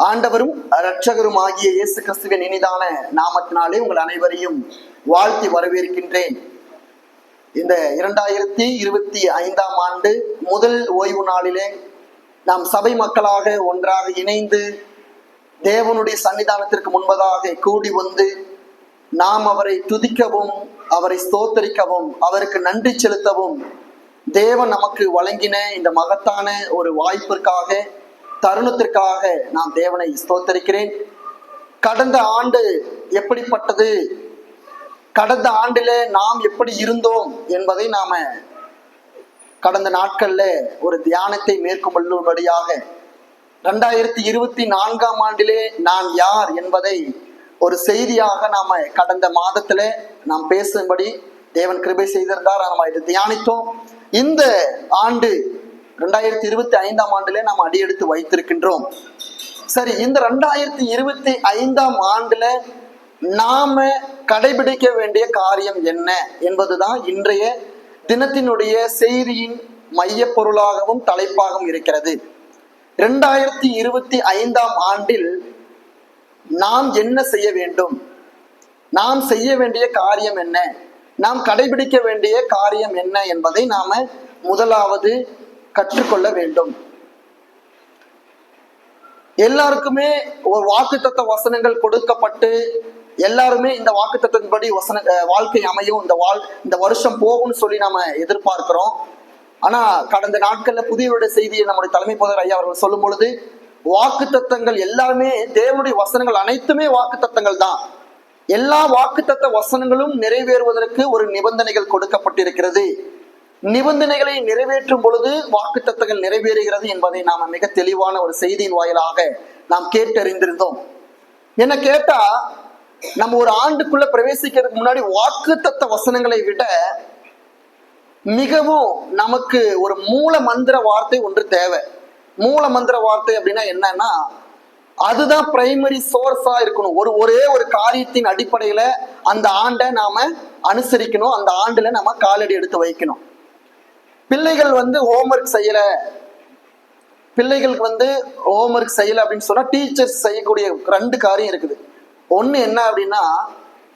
ஆண்டவரும் இரட்சகரும் ஆகிய இயேசு கிறிஸ்துவின் இனிதான நாமத்தினாலே உங்கள் அனைவரையும் வாழ்த்தி வரவேற்கின்றேன். இந்த 2025 ஆண்டு முதல் ஓய்வு நாளிலே நாம் சபை மக்களாக ஒன்றாக இணைந்து தேவனுடைய சன்னிதானத்திற்கு முன்பதாக கூடி வந்து நாம் அவரை துதிக்கவும், அவரை ஸ்தோத்தரிக்கவும், அவருக்கு நன்றி செலுத்தவும் தேவன் நமக்கு வழங்கின இந்த மகத்தான ஒரு வாய்ப்பிற்காக, தருணத்திற்காக நான் தேவனை ஸ்தோத்தரிக்கிறேன். கடந்த ஆண்டு எப்படிப்பட்டது, கடந்த ஆண்டிலே நாம் எப்படி இருந்தோம் என்பதை நாம கடந்த நாட்கள்ல ஒரு தியானத்தை மேற்கொள்ளும்படியாக 2024 ஆண்டிலே நான் யார் என்பதை ஒரு செய்தியாக நாம கடந்த மாதத்துல நாம் பேசும்படி தேவன் கிருபை செய்திருந்தார். நாம இதை தியானித்தோம். இந்த ஆண்டு 2025 ஆண்டுல நாம் அடியெடுத்து வைத்திருக்கின்றோம். சரி, இந்த 2025 ஆண்டுல நாம கடைபிடிக்க வேண்டிய காரியம் என்ன என்பதுதான் இன்றைய தினத்தினுடைய செய்தியின் மைய பொருளாகவும் தலைப்பாகவும் இருக்கிறது. 2025 ஆண்டில் நாம் என்ன செய்ய வேண்டும், நாம் செய்ய வேண்டிய காரியம் என்ன, நாம் கடைபிடிக்க வேண்டிய காரியம் என்ன என்பதை நாம முதலாவது கற்றுக்கொள்ள வேண்டும். எல்லாருக்குமே ஒரு வாக்குத்தத்த வசனங்கள் கொடுக்கப்பட்டு எல்லாருமே இந்த வாக்குத்தத்தின்படி வாழ்க்கை அமையும், இந்த வருஷம் போகும்னு சொல்லி நாம எதிர்பார்க்கிறோம். ஆனா கடந்த நாட்கள்ல புதிய செய்தியை நம்முடைய தலைமை போதகர் ஐயா அவர்கள் சொல்லும் பொழுது வாக்குத்தத்தங்கள் எல்லாமே தேவனுடைய வசனங்கள் அனைத்துமே வாக்குத்தத்தங்கள் தான். எல்லா வாக்குத்தத்த வசனங்களும் நிறைவேறுவதற்கு ஒரு நிபந்தனைகள் கொடுக்கப்பட்டிருக்கிறது. நிபந்தனைகளை நிறைவேற்றும் பொழுது வாக்குத்தத்தங்கள் நிறைவேறுகிறது என்பதை நாம மிக தெளிவான ஒரு செய்தியின் வாயிலாக நாம் கேட்டறிந்திருந்தோம். என்ன கேட்டா, நம்ம ஒரு ஆண்டுக்குள்ள பிரவேசிக்கிறதுக்கு முன்னாடி வாக்குத்தத்த வசனங்களை விட மிகவும் நமக்கு ஒரு மூல மந்திர வார்த்தை ஒன்று தேவை. மூல மந்திர வார்த்தை அப்படின்னா என்னன்னா, அதுதான் பிரைமரி சோர்ஸா இருக்கணும். ஒரே ஒரு காரியத்தின் அடிப்படையில அந்த ஆண்டை நாம அனுசரிக்கணும், அந்த ஆண்டுல நாம காலடி எடுத்து வைக்கணும். பிள்ளைகள் ஹோம்ஒர்க் செய்யல, பிள்ளைகளுக்கு ஹோம்ஒர்க் செய்யல அப்படின்னு சொன்னா டீச்சர்ஸ் செய்யக்கூடிய 2 காரியம் இருக்குது. ஒண்ணு என்ன அப்படின்னா,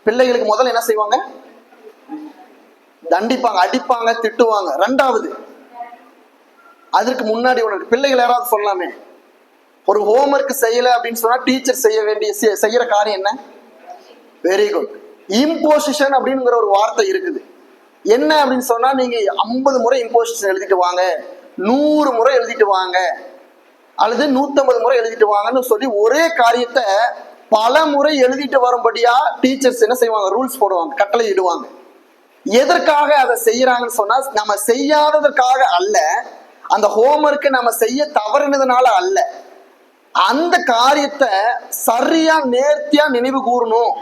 பிள்ளைகளுக்கு முதல்ல என்ன செய்வாங்க, தண்டிப்பாங்க, அடிப்பாங்க, திட்டுவாங்க. 2வது, அதற்கு முன்னாடி உனக்கு பிள்ளைகள் யாராவது சொல்லலாமே, ஒரு ஹோம்ஒர்க் செய்யல அப்படின்னு சொன்னா டீச்சர் செய்யற காரியம் என்ன? Very good. இம்போசிஷன் அப்படிங்கிற ஒரு வார்த்தை இருக்குது. என்ன அப்படின்னு சொன்னா, நீங்க 50 முறை இம்போசிஷன் எழுதிட்டு வாங்க, 100 முறை எழுதிட்டு வாங்க, அல்லது 150 முறை எழுதிட்டு வாங்கன்னு சொல்லி ஒரே காரியத்தை பல முறை எழுதிட்டு வரும்படியா டீச்சர்ஸ் என்ன செய்வாங்க, ரூல்ஸ் போடுவாங்க, கட்டளை இடுவாங்க. எதற்காக அதை செய்யறாங்கன்னு சொன்னா, நம்ம செய்யாததற்காக அல்ல, அந்த ஹோம்ஒர்க்கை நம்ம செய்ய தவறினதுனால அல்ல, அந்த காரியத்தை சரியா நேர்த்தியா நினைவு கூறணும்,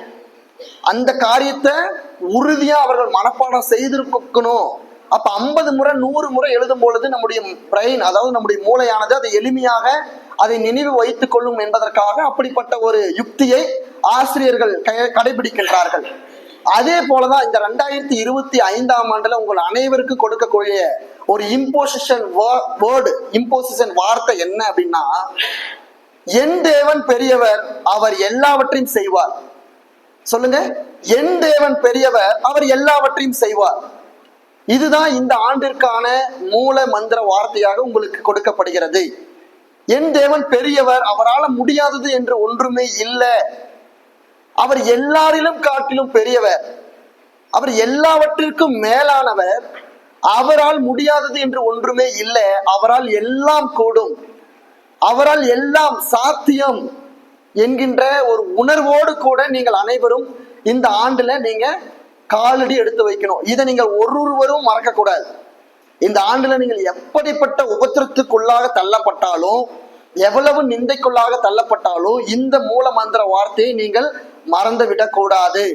அந்த காரியத்தை உறுதியா அவர்கள் மனப்பாடம் செய்திருக்கணும். அப்ப 50 முறை 100 முறை எழுதும் பொழுது நம்முடைய பிரெயின், அதாவது நம்முடைய மூளையானது அதை எளிமையாக அதை நினைவு வைத்துக் கொள்ளும் என்பதற்காக அப்படிப்பட்ட ஒரு யுக்தியை ஆசிரியர்கள் கடைபிடிக்கின்றார்கள். அதே போலதான் இந்த 2025 ஆண்டுல உங்கள் அனைவருக்கும் கொடுக்கக்கூடிய ஒரு இம்போசிஷன் வேர்டு, இம்போசிஷன் வார்த்தை என்ன அப்படின்னா, என் தேவன் பெரியவர், அவர் எல்லாவற்றையும் செய்வார். சொல்லுங்க, என் தேவன் பெரியவர், அவர் எல்லாவற்றையும் செய்வார். இதுதான் இந்த ஆண்டிற்கான மூல மந்திர வார்த்தையாக உங்களுக்கு கொடுக்கப்படுகிறது. என் தேவன் பெரியவர், அவரால் முடியாதது என்று ஒன்றுமே இல்லை, அவர் எல்லாரிலும் காட்டிலும் பெரியவர், அவர் எல்லாவற்றிற்கும் மேலானவர், அவரால் முடியாதது என்று ஒன்றுமே இல்லை, அவரால் எல்லாம் கூடும், அவரால் எல்லாம் சாத்தியம் என்கின்ற ஒரு உணர்வோடு கூட நீங்கள் அனைவரும் இந்த ஆண்டுல நீங்க காலடி எடுத்து வைக்கணும். இதை நீங்கள் ஒருவரும் மறக்க கூடாது. இந்த ஆண்டுல நீங்கள் எப்படிப்பட்ட உபத்திரத்துக்குள்ளாக தள்ளப்பட்டாலும், எவ்வளவு நிந்தைக்குள்ளாக தள்ளப்பட்டாலும், இந்த மூல மந்திர வார்த்தையை நீங்கள் மறந்து விடக்கூடாது.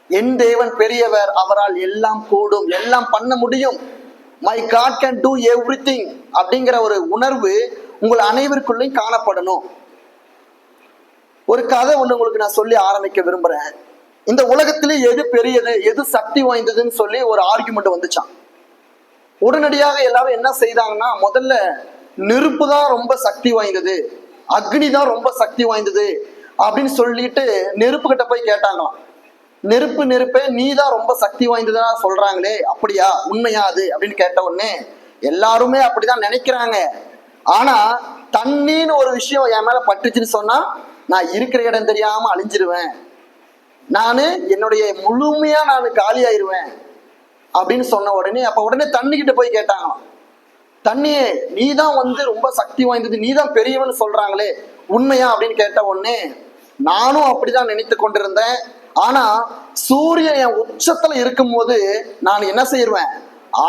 என் தேவன் பெரியவர், அவரால் எல்லாம் கூடும், எல்லாம் பண்ண முடியும். My God can do everything அப்படிங்கிற ஒரு உணர்வு உங்கள் அனைவருக்குள்ளையும் காணப்படணும். ஒரு கதை ஒண்ணு உங்களுக்கு நான் சொல்லி ஆரம்பிக்க விரும்புறேன். இந்த உலகத்திலே எது பெரியது, எது சக்தி வாய்ந்ததுன்னு சொல்லி ஒரு ஆர்குமெண்ட் வந்துச்சான். உடனடியாக எல்லாரும் என்ன செய்தாங்கன்னா, முதல்ல நெருப்பு தான் ரொம்ப சக்தி வாய்ந்தது, அக்னி தான் ரொம்ப சக்தி வாய்ந்தது அப்படின்னு சொல்லிட்டு நெருப்பு கிட்ட போய் கேட்டாங்களாம். நெருப்பே நீ தான் ரொம்ப சக்தி வாய்ந்ததா சொல்றாங்களே, அப்படியா, உண்மையா அது அப்படின்னு கேட்ட உடனே எல்லாருமே அப்படிதான் நினைக்கிறாங்க. ஆனா தண்ணின்னு ஒரு விஷயம் என் மேல பட்டுச்சுன்னு சொன்னா நான் இருக்கிற இடம் தெரியாம அழிஞ்சிருவேன், நானு என்னுடைய முழுமையா நான் காலி ஆயிருவேன் அப்படின்னு சொன்ன உடனே அப்ப உடனே தண்ணிக்கிட்ட போய் கேட்டாங்களாம், தண்ணியே நீ தான் ரொம்ப சக்தி வாய்ந்தது, நீ தான் பெரியவன் சொல்றாங்களே, உண்மையா அப்படின்னு கேட்ட உடனே நானும் அப்படிதான் நினைத்து கொண்டிருந்தேன். ஆனா சூரியன் என் உச்சத்துல இருக்கும் போது நான் என்ன செய்வேன்,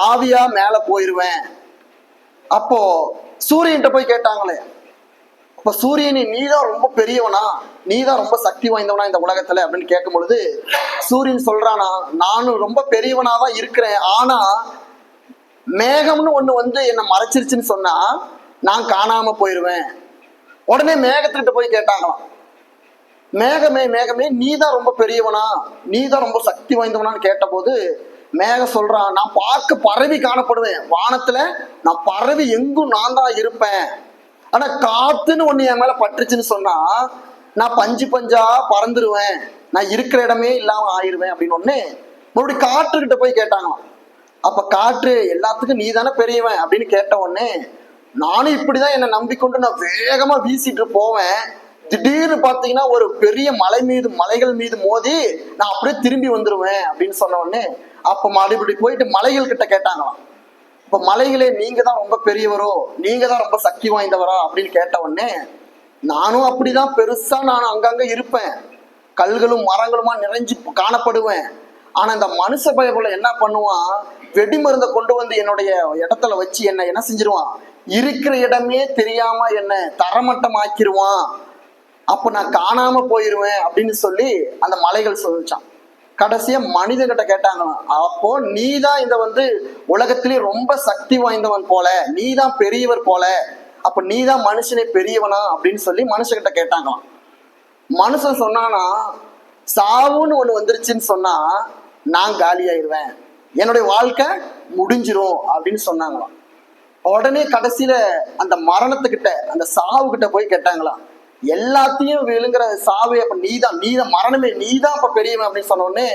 ஆவியா மேல போயிருவேன். அப்போ சூரியன்கிட்ட போய் கேட்டாங்களே, அப்ப சூரியனை நீதான் ரொம்ப பெரியவனா, நீதான் ரொம்ப சக்தி வாய்ந்தவனா இந்த உலகத்துல அப்படின்னு கேட்கும் பொழுது சூரியன் சொல்றானா, நானும் ரொம்ப பெரியவனாதான் இருக்கிறேன், ஆனா மேகம்னு ஒண்ணு என்னை மறைச்சிருச்சுன்னு சொன்னா நான் காணாம போயிருவேன். உடனே மேகத்துக்கிட்ட போய் கேட்டாங்களாம், மேகமே நீதான் ரொம்ப பெரியவனா, நீதான் ரொம்ப சக்தி வாய்ந்தவனான்னு கேட்ட போது மேகம் சொல்றான், நான் பார்க்க பரவி காணப்படுவேன், வானத்துல நான் பரவி எங்கும் நான் தான் இருப்பேன், ஆனா காத்துன்னு ஒண்ணு என் மேல பட்டுருச்சுன்னு சொன்னா நான் பஞ்சா பறந்துருவேன், நான் இருக்கிற இடமே இல்லாம ஆயிருவேன் அப்படின்னு ஒண்ணு மறுபடியும் காற்றுக்கிட்ட போய் கேட்டாங்களாம். அப்ப காற்று, எல்லாத்துக்கும் நீ தானே பெரியவன் அப்படின்னு கேட்ட உடனே நானும் இப்படிதான் என்னை நம்பிக்கொண்டு நான் வேகமா வீசிட்டு போவேன், திடீர்னு பாத்தீங்கன்னா ஒரு பெரிய மலைகள் மீது மோதி நான் அப்படியே திரும்பி வந்துருவேன் அப்படின்னு சொன்ன உடனே அப்ப மறுபடியும் போயிட்டு மலைகள் கிட்ட கேட்டாங்களாம், இப்ப மலைகளே நீங்க தான் ரொம்ப பெரியவரோ, நீங்க தான் ரொம்ப சக்தி வாய்ந்தவரா அப்படின்னு கேட்ட உடனே நானும் அப்படிதான் பெருசா நான் அங்கங்க இருப்பேன், கல்களும் மரங்களுமா நிறைஞ்சு காணப்படுவேன், ஆனா இந்த மனுஷ பயபுல என்ன பண்ணுவான், வெடிமருந்தை கொண்டு வந்து என்னுடைய இடத்துல வச்சு என்ன செஞ்சிருவான், இருக்கிற இடமே தெரியாம என்ன தரமட்டம் ஆக்கிருவான், அப்ப நான் காணாம போயிருவேன் அப்படின்னு சொல்லி அந்த மலைகள் சொல்லிச்சான். கடைசியா மனிதன்கிட்ட கேட்டாங்களாம், அப்போ நீதான் இந்த உலகத்திலேயே ரொம்ப சக்தி வாய்ந்தவன் போல, நீதான் பெரியவர் போல, அப்ப நீதான் மனுஷனே பெரியவனா அப்படின்னு சொல்லி மனுஷன்கிட்ட கேட்டாங்களாம். மனுஷன் சொன்னானா, சாவுன்னு ஒண்ணு வந்துருச்சுன்னு சொன்னா நான் காலி ஆயிருவேன், என்னுடைய வாழ்க்கை முடிஞ்சிரும் அப்படின்னு சொன்னாங்களாம். உடனே கடைசியில அந்த மரணத்துக்கிட்ட அந்த சாவு கிட்ட போய் கேட்டாங்களாம், எல்லாத்தையும் விழுங்குற சாவே அப்ப நீதான் மரணமே, நீதான் அப்ப பெரியவன் அப்படின்னு சொன்ன உடனே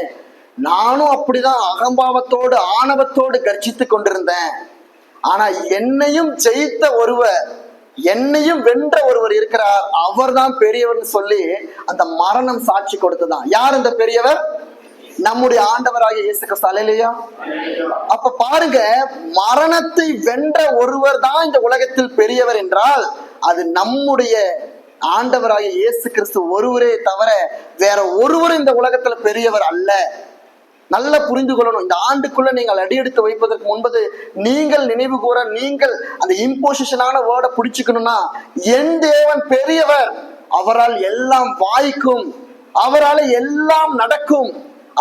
நானும் அப்படிதான் அகம்பாவத்தோடு ஆணவத்தோடு கர்ஜித்து கொண்டிருந்தேன், ஆனா என்னையும் ஜெயித்த ஒருவர், என்னையும் வென்ற ஒருவர் இருக்கிறார், அவர் தான் பெரியவர்னு சொல்லி அந்த மரணம் சாட்சி கொடுத்ததான். யார் அந்த பெரியவர்? நம்முடைய ஆண்டவராகிய இயேசு கிறிஸ்து. அல்லேலூயா. அப்ப பாருங்க, மரணத்தை வென்ற ஒருவர் தான் இந்த உலகத்தில் பெரியவர் என்றால் அது நம்முடைய ஆண்டவராகிய இயேசு கிறிஸ்து ஒருவரே தவிர வேற ஒருவரும் இந்த உலகத்துல பெரியவர் அல்ல. நல்லா புரிந்து கொள்ளணும். இந்த ஆண்டுக்குள்ள நீங்கள் அடியெடுத்து வைப்பதற்கு முன்பது நீங்கள் நினைவு கூற, நீங்கள் அந்த இம்போசிஷனான வேர்டை பிடிச்சுக்கணும்னா, என் தேவன் பெரியவர், அவரால் எல்லாம் வாய்க்கும், அவரால் எல்லாம் நடக்கும்,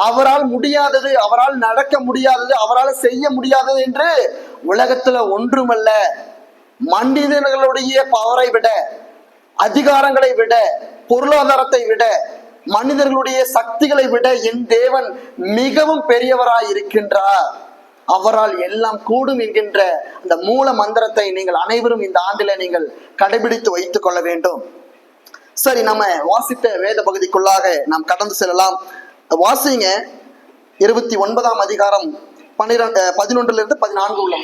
அவரால் முடியாதது, அவரால் நடக்க முடியாதது, அவரால் செய்ய முடியாதது என்று உலகத்துல ஒன்றுமல்ல. மனிதர்களுடைய பவரை விட, அதிகாரங்களை விட, பொருளாதாரத்தை விட, மனிதர்களுடைய சக்திகளை விட என் தேவன் மிகவும் பெரியவராய் இருக்கின்றார், அவரால் எல்லாம் கூடும் என்கின்ற அந்த மூல மந்திரத்தை நீங்கள் அனைவரும் இந்த ஆண்டில நீங்கள் கடைபிடித்து வைத்துக் கொள்ள வேண்டும். சரி, நம்ம வாசித்த வேத பகுதிக்குள்ளாக நாம் கடந்து செல்லலாம். வாசிங்க 29ஆம் அதிகாரம் 11 14 உள்ள.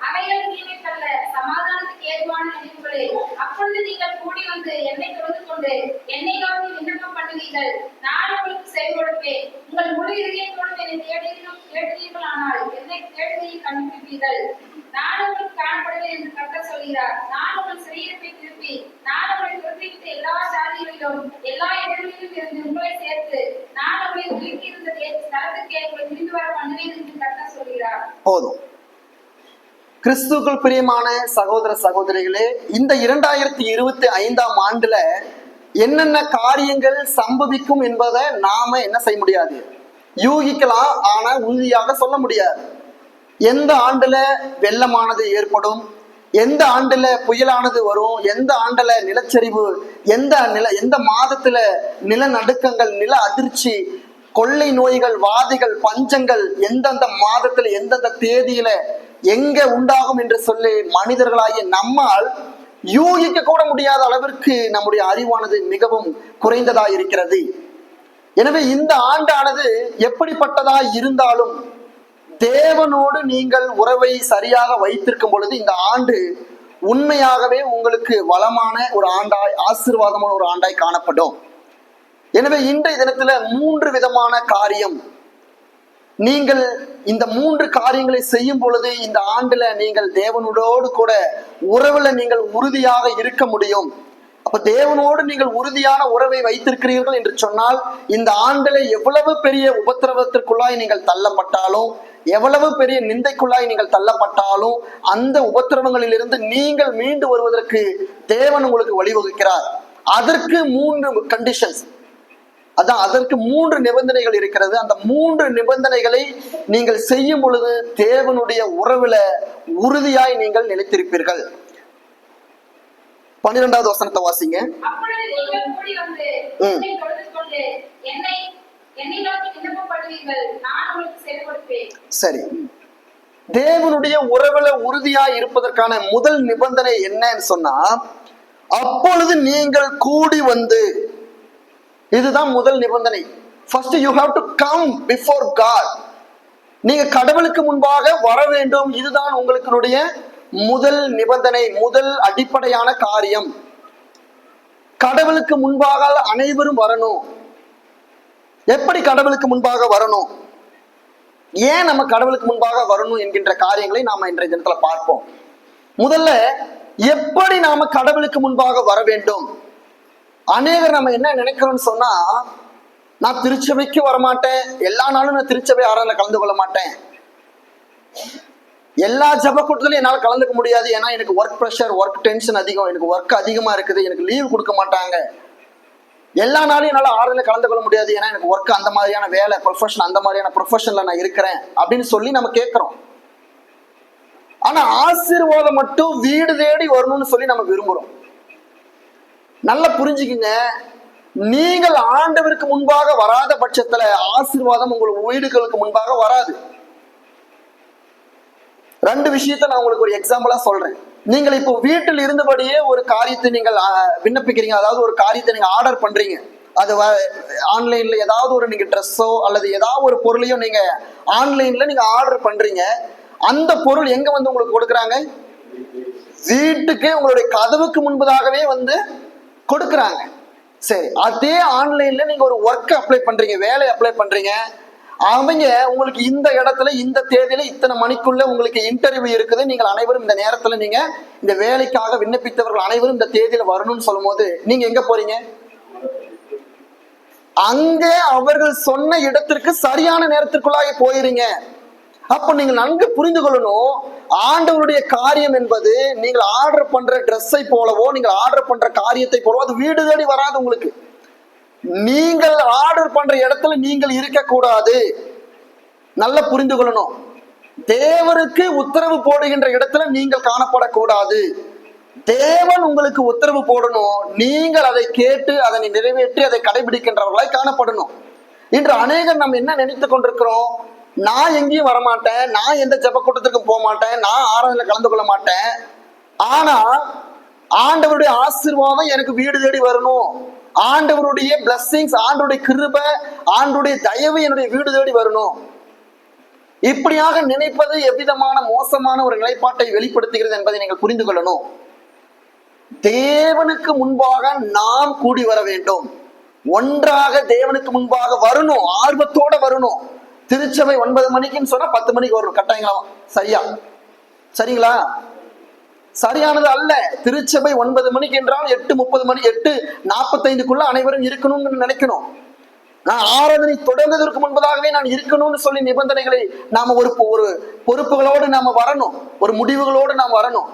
அவைகள் தீமைக்கல்ல, சமாதானத்துக்கு ஏதுவான நினைவுகளே. அப்பொழுது நீங்கள் கூடி வந்து என்னை தொழுது கொண்டு என்னை நோக்கி விண்ணப்பம் பண்ணுவீர்கள், நான் உங்களுக்கு செவி கொடுப்பேன். உங்கள் முழு இதயத்தோடு என்னை தேடுவீர்களானால் என்னை தேடுகையில் கண்டுபிடிப்பீர்கள். நான் உங்களுக்கு காணப்படுவேன் என்று கர்த்தர் சொல்கிறார். நான் உங்கள் சிறையிருப்பை திருப்பி, நான் உங்களை துரத்திவிட்டு எல்லா ஜாதிகளிலும் எல்லா இடங்களிலும் இருந்து உங்களை சேர்த்து நான் உங்களை உயிர்த்தி இருந்த ஸ்தலத்துக்கே உங்களை திரும்பி வர பண்ணுவேன் என்று கர்த்தர் சொல்கிறார். போதும். கிறிஸ்துவுக்குள் பிரியமான சகோதர சகோதரிகளே, இந்த 2025ஆம் ஆண்டுல என்னென்ன காரியங்கள் சம்பவிக்கும் என்பதை நாம என்ன செய்ய முடியாது, யூகிக்கலாம், ஆனா உறுதியாக சொல்ல முடியாது. எந்த ஆண்டுல வெள்ளமானது ஏற்படும், எந்த ஆண்டுல புயலானது வரும், எந்த ஆண்டுல நிலச்சரிவு, எந்த மாதத்துல நிலநடுக்கங்கள், நில அதிர்ச்சி, கொள்ளை நோய்கள், வாதிகள், பஞ்சங்கள் எந்தெந்த மாதத்துல எந்தெந்த தேதியில எங்க உண்டாகும் என்று சொல்லி மனிதர்களாகிய நம்மால் யூகிக்க கூட முடியாத அளவிற்கு நம்முடைய அறிவானது மிகவும் குறைந்ததா இருக்கிறது. எனவே இந்த ஆண்டானது எப்படிப்பட்டதா இருந்தாலும் தேவனோடு நீங்கள் உறவை சரியாக வைத்திருக்கும் பொழுது இந்த ஆண்டு உண்மையாகவே உங்களுக்கு வளமான ஒரு ஆண்டாய், ஆசீர்வாதமான ஒரு ஆண்டாய் காணப்படும். எனவே இன்றைய தினத்துல 3 விதமான காரியம், நீங்கள் இந்த 3 காரியங்களை செய்யும் பொழுது இந்த ஆண்டுல நீங்கள் தேவனோடு கூட உறவுல நீங்கள் உறுதியாக இருக்க முடியும். அப்ப தேவனோடு நீங்கள் உறுதியான உறவை வைத்திருக்கிறீர்கள் என்று சொன்னால் இந்த ஆண்டுல எவ்வளவு பெரிய உபத்திரவத்திற்குள்ளாய் நீங்கள் தள்ளப்பட்டாலும், எவ்வளவு பெரிய நிந்தைக்குள்ளாய் நீங்கள் தள்ளப்பட்டாலும் அந்த உபத்திரவங்களிலிருந்து நீங்கள் மீண்டு வருவதற்கு தேவன் உங்களுக்கு வழிவகுக்கிறார். அதற்கு 3 கண்டிஷன்ஸ், அதான் அதற்கு 3 நிபந்தனைகள் இருக்கிறது. அந்த 3 நிபந்தனைகளை நீங்கள் செய்யும் பொழுது தேவனுடைய உறவுல உறுதியாய் நீங்கள் நிலைத்திருப்பீர்கள். 12வது வசனத்தை வாசிங்க. அப்பொழுது நீங்கள் கூடி வந்து என்னை தொழுது கொண்டு என்னை நோக்கி விண்ணப்பப்படுவீர்கள், நான் உங்களுக்கு செவி கொடுப்பேன். சரி, தேவனுடைய உறவுல உறுதியாய் இருப்பதற்கான முதல் நிபந்தனை என்னன்னு சொன்னா, அப்பொழுது நீங்கள் கூடி வந்து, இதுதான் முதல் நிபந்தனை. First you have to come before God. நீங்க கடவுளுக்கு முன்பாக வர வேண்டும். இதுதான் உங்களுடைய முதல் நிபந்தனை, முதல் அடிப்படையான காரியம். கடவுளுக்கு முன்பாக அனைவரும் வரணும். எப்படி கடவுளுக்கு முன்பாக வரணும், ஏன் நம்ம கடவுளுக்கு முன்பாக வரணும் என்கின்ற காரியங்களை நாம இன்றைய தினத்துல பார்ப்போம். முதல்ல எப்படி நாம கடவுளுக்கு முன்பாக வர வேண்டும். அநேகர் நம்ம என்ன நினைக்கிறோம்னு சொன்னா, நான் திருச்சபைக்கு வரமாட்டேன், எல்லா நாளும் நான் திருச்சபை ஆராதனையில கலந்து கொள்ள மாட்டேன், எல்லா ஜப கூட்டத்திலும் என்னால் கலந்துக்க முடியாது, ஏன்னா எனக்கு ஒர்க் ப்ரெஷர், ஒர்க் டென்ஷன் அதிகம், எனக்கு ஒர்க் அதிகமா இருக்குது, எனக்கு லீவ் கொடுக்க மாட்டாங்க, எல்லா நாளும் என்னால் ஆராதனையில கலந்து கொள்ள முடியாது, ஏன்னா எனக்கு ஒர்க் அந்த மாதிரியான வேலை, ப்ரொஃபஷன் அந்த மாதிரியான ப்ரொஃபஷன்ல நான் இருக்கிறேன் அப்படின்னு சொல்லி நம்ம கேட்கிறோம். ஆனா ஆசீர்வாதம் மட்டும் வீடு தேடி வரணும்னு சொல்லி நம்ம விரும்புறோம். நல்லா புரிஞ்சுக்குங்க, நீங்கள் ஆண்டவருக்கு முன்பாக வராத பட்சத்துல ஆசீர்வாதம் உங்கள் வீடுகளுக்கு முன்பாக வராது. 2 விஷயத்த நான் உங்களுக்கு ஒரு எக்ஸாம்பிளா சொல்றேன். நீங்கள் இப்போ வீட்டில் இருந்தபடியே ஒரு காரியத்தை நீங்கள் விண்ணப்பிக்கிறீங்க, அதாவது ஒரு காரியத்தை நீங்க ஆர்டர் பண்றீங்க, அது ஆன்லைன்ல ஏதாவது ஒரு நீங்க ட்ரெஸ்ஸோ அல்லது ஏதாவது ஒரு பொருளையோ நீங்க ஆன்லைன்ல நீங்க ஆர்டர் பண்றீங்க. அந்த பொருள் எங்க வந்து உங்களுக்கு கொடுக்குறாங்க? வீட்டுக்கே உங்களுடைய கதவுக்கு முன்பதாகவே வந்து கொடுக்குறாங்க. சரி, அதே ஆன்லைன்ல நீங்க ஒரு ஒர்க் அப்ளை பண்றீங்க, வேலை அப்ளை பண்றீங்க, அவங்க உங்களுக்கு இந்த இடத்துல இந்த தேதியில இத்தனை மணிக்குள்ள உங்களுக்கு இன்டர்வியூ இருக்குது, நீங்கள் அனைவரும் இந்த நேரத்துல நீங்க இந்த வேலைக்காக விண்ணப்பித்தவர்கள் அனைவரும் இந்த தேதியில வரணும்னு சொல்லும் போது நீங்க எங்க போறீங்க? அங்க அவர்கள் சொன்ன இடத்திற்கு சரியான நேரத்திற்குள்ளாக போயிருங்க. அப்ப நீங்க நன்கு புரிந்து கொள்ளணும், ஆண்டவருடைய காரியம் என்பது நீங்கள் ஆர்டர் பண்ற ட்ரெஸ்ஸை போலவோ நீங்கள் ஆர்டர் பண்ற காரியத்தை போலவோ அது வீடு தேடி வராது. உங்களுக்கு நீங்கள் ஆர்டர் பண்ற இடத்துல நீங்கள் இருக்க கூடாது. நல்லா புரிந்து கொள்ளணும், தேவனுக்கு உத்தரவு போடுகின்ற இடத்துல நீங்கள் காணப்படக்கூடாது. தேவன் உங்களுக்கு உத்தரவு போடணும், நீங்கள் அதை கேட்டு அதனை நிறைவேற்றி அதை கடைபிடிக்கின்றவர்களாய் காணப்படணும். இன்று அநேகர் நம்ம என்ன நினைத்து கொண்டிருக்கிறோம், நான் எங்கேயும் வரமாட்டேன், நான் எந்த ஜெப கூட்டத்துக்கும் போக மாட்டேன், நான் ஆராதனையில கலந்து கொள்ள மாட்டேன், ஆனா ஆண்டவருடைய ஆசீர்வாதம் எனக்கு வீடு தேடி வரணும், ஆண்டவருடைய பிளஸ்ஸிங்ஸ், ஆண்டவருடைய கிருபை, ஆண்டவருடைய தயவு என்னுடைய வீடு தேடி வரணும். இப்படியாக நினைப்பது எவ்விதமான மோசமான ஒரு நிலைப்பாட்டை வெளிப்படுத்துகிறது என்பதை நீங்கள் புரிந்து கொள்ளணும். தேவனுக்கு முன்பாக நாம் கூடி வர வேண்டும், ஒன்றாக தேவனுக்கு முன்பாக வரணும், ஆர்வத்தோட வரணும். திருச்சபை 9 மணிக்குன்னு சொன்னா 10 மணிக்கு வரணும் கட்டாயங்களா? சரிங்களா? சரியானது அல்ல. திருச்சபை 9 மணிக்கு என்றால் 8:30 மணி 8:45 அனைவரும் இருக்கணும்னு நினைக்கணும். நான் ஆராதனை தொடங்குவதற்கு முன்பதாகவே நான் இருக்கணும்னு சொல்லி நிபந்தனைகளை நாம ஒரு பொறுப்புகளோடு நாம வரணும், ஒரு முடிவுகளோடு நாம் வரணும்.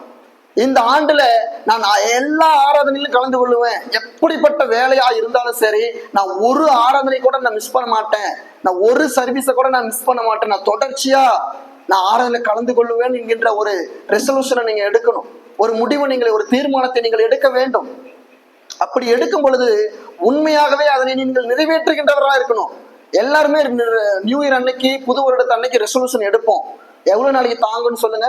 இந்த ஆண்டுல நான் எல்லா ஆராதனையிலும் கலந்து கொள்ளுவேன், எப்படிப்பட்ட வேலையா இருந்தாலும் சரி, நான் ஒரு ஆராதனை கூட நான் மிஸ் பண்ண மாட்டேன், நான் ஒரு சர்வீஸை கூட நான் மிஸ் பண்ண மாட்டேன், நான் தொடர்ச்சியா நான் ஆராதனையில கலந்து கொள்ளுவேன் என்கின்ற ஒரு ரெசல்யூஷனை நீங்க எடுக்கணும், ஒரு முடிவு, நீங்கள் ஒரு தீர்மானத்தை நீங்கள் எடுக்க வேண்டும். அப்படி எடுக்கும் பொழுது உண்மையாகவே அதனை நீங்கள் நிறைவேற்றுகின்றவராக இருக்கணும். எல்லாருமே நியூ இயர் அன்னைக்கு, புது வருடத்து அன்னைக்கு ரெசல்யூஷன் எடுப்போம். எவ்வளவு நாளைக்கு தாங்குன்னு சொல்லுங்க?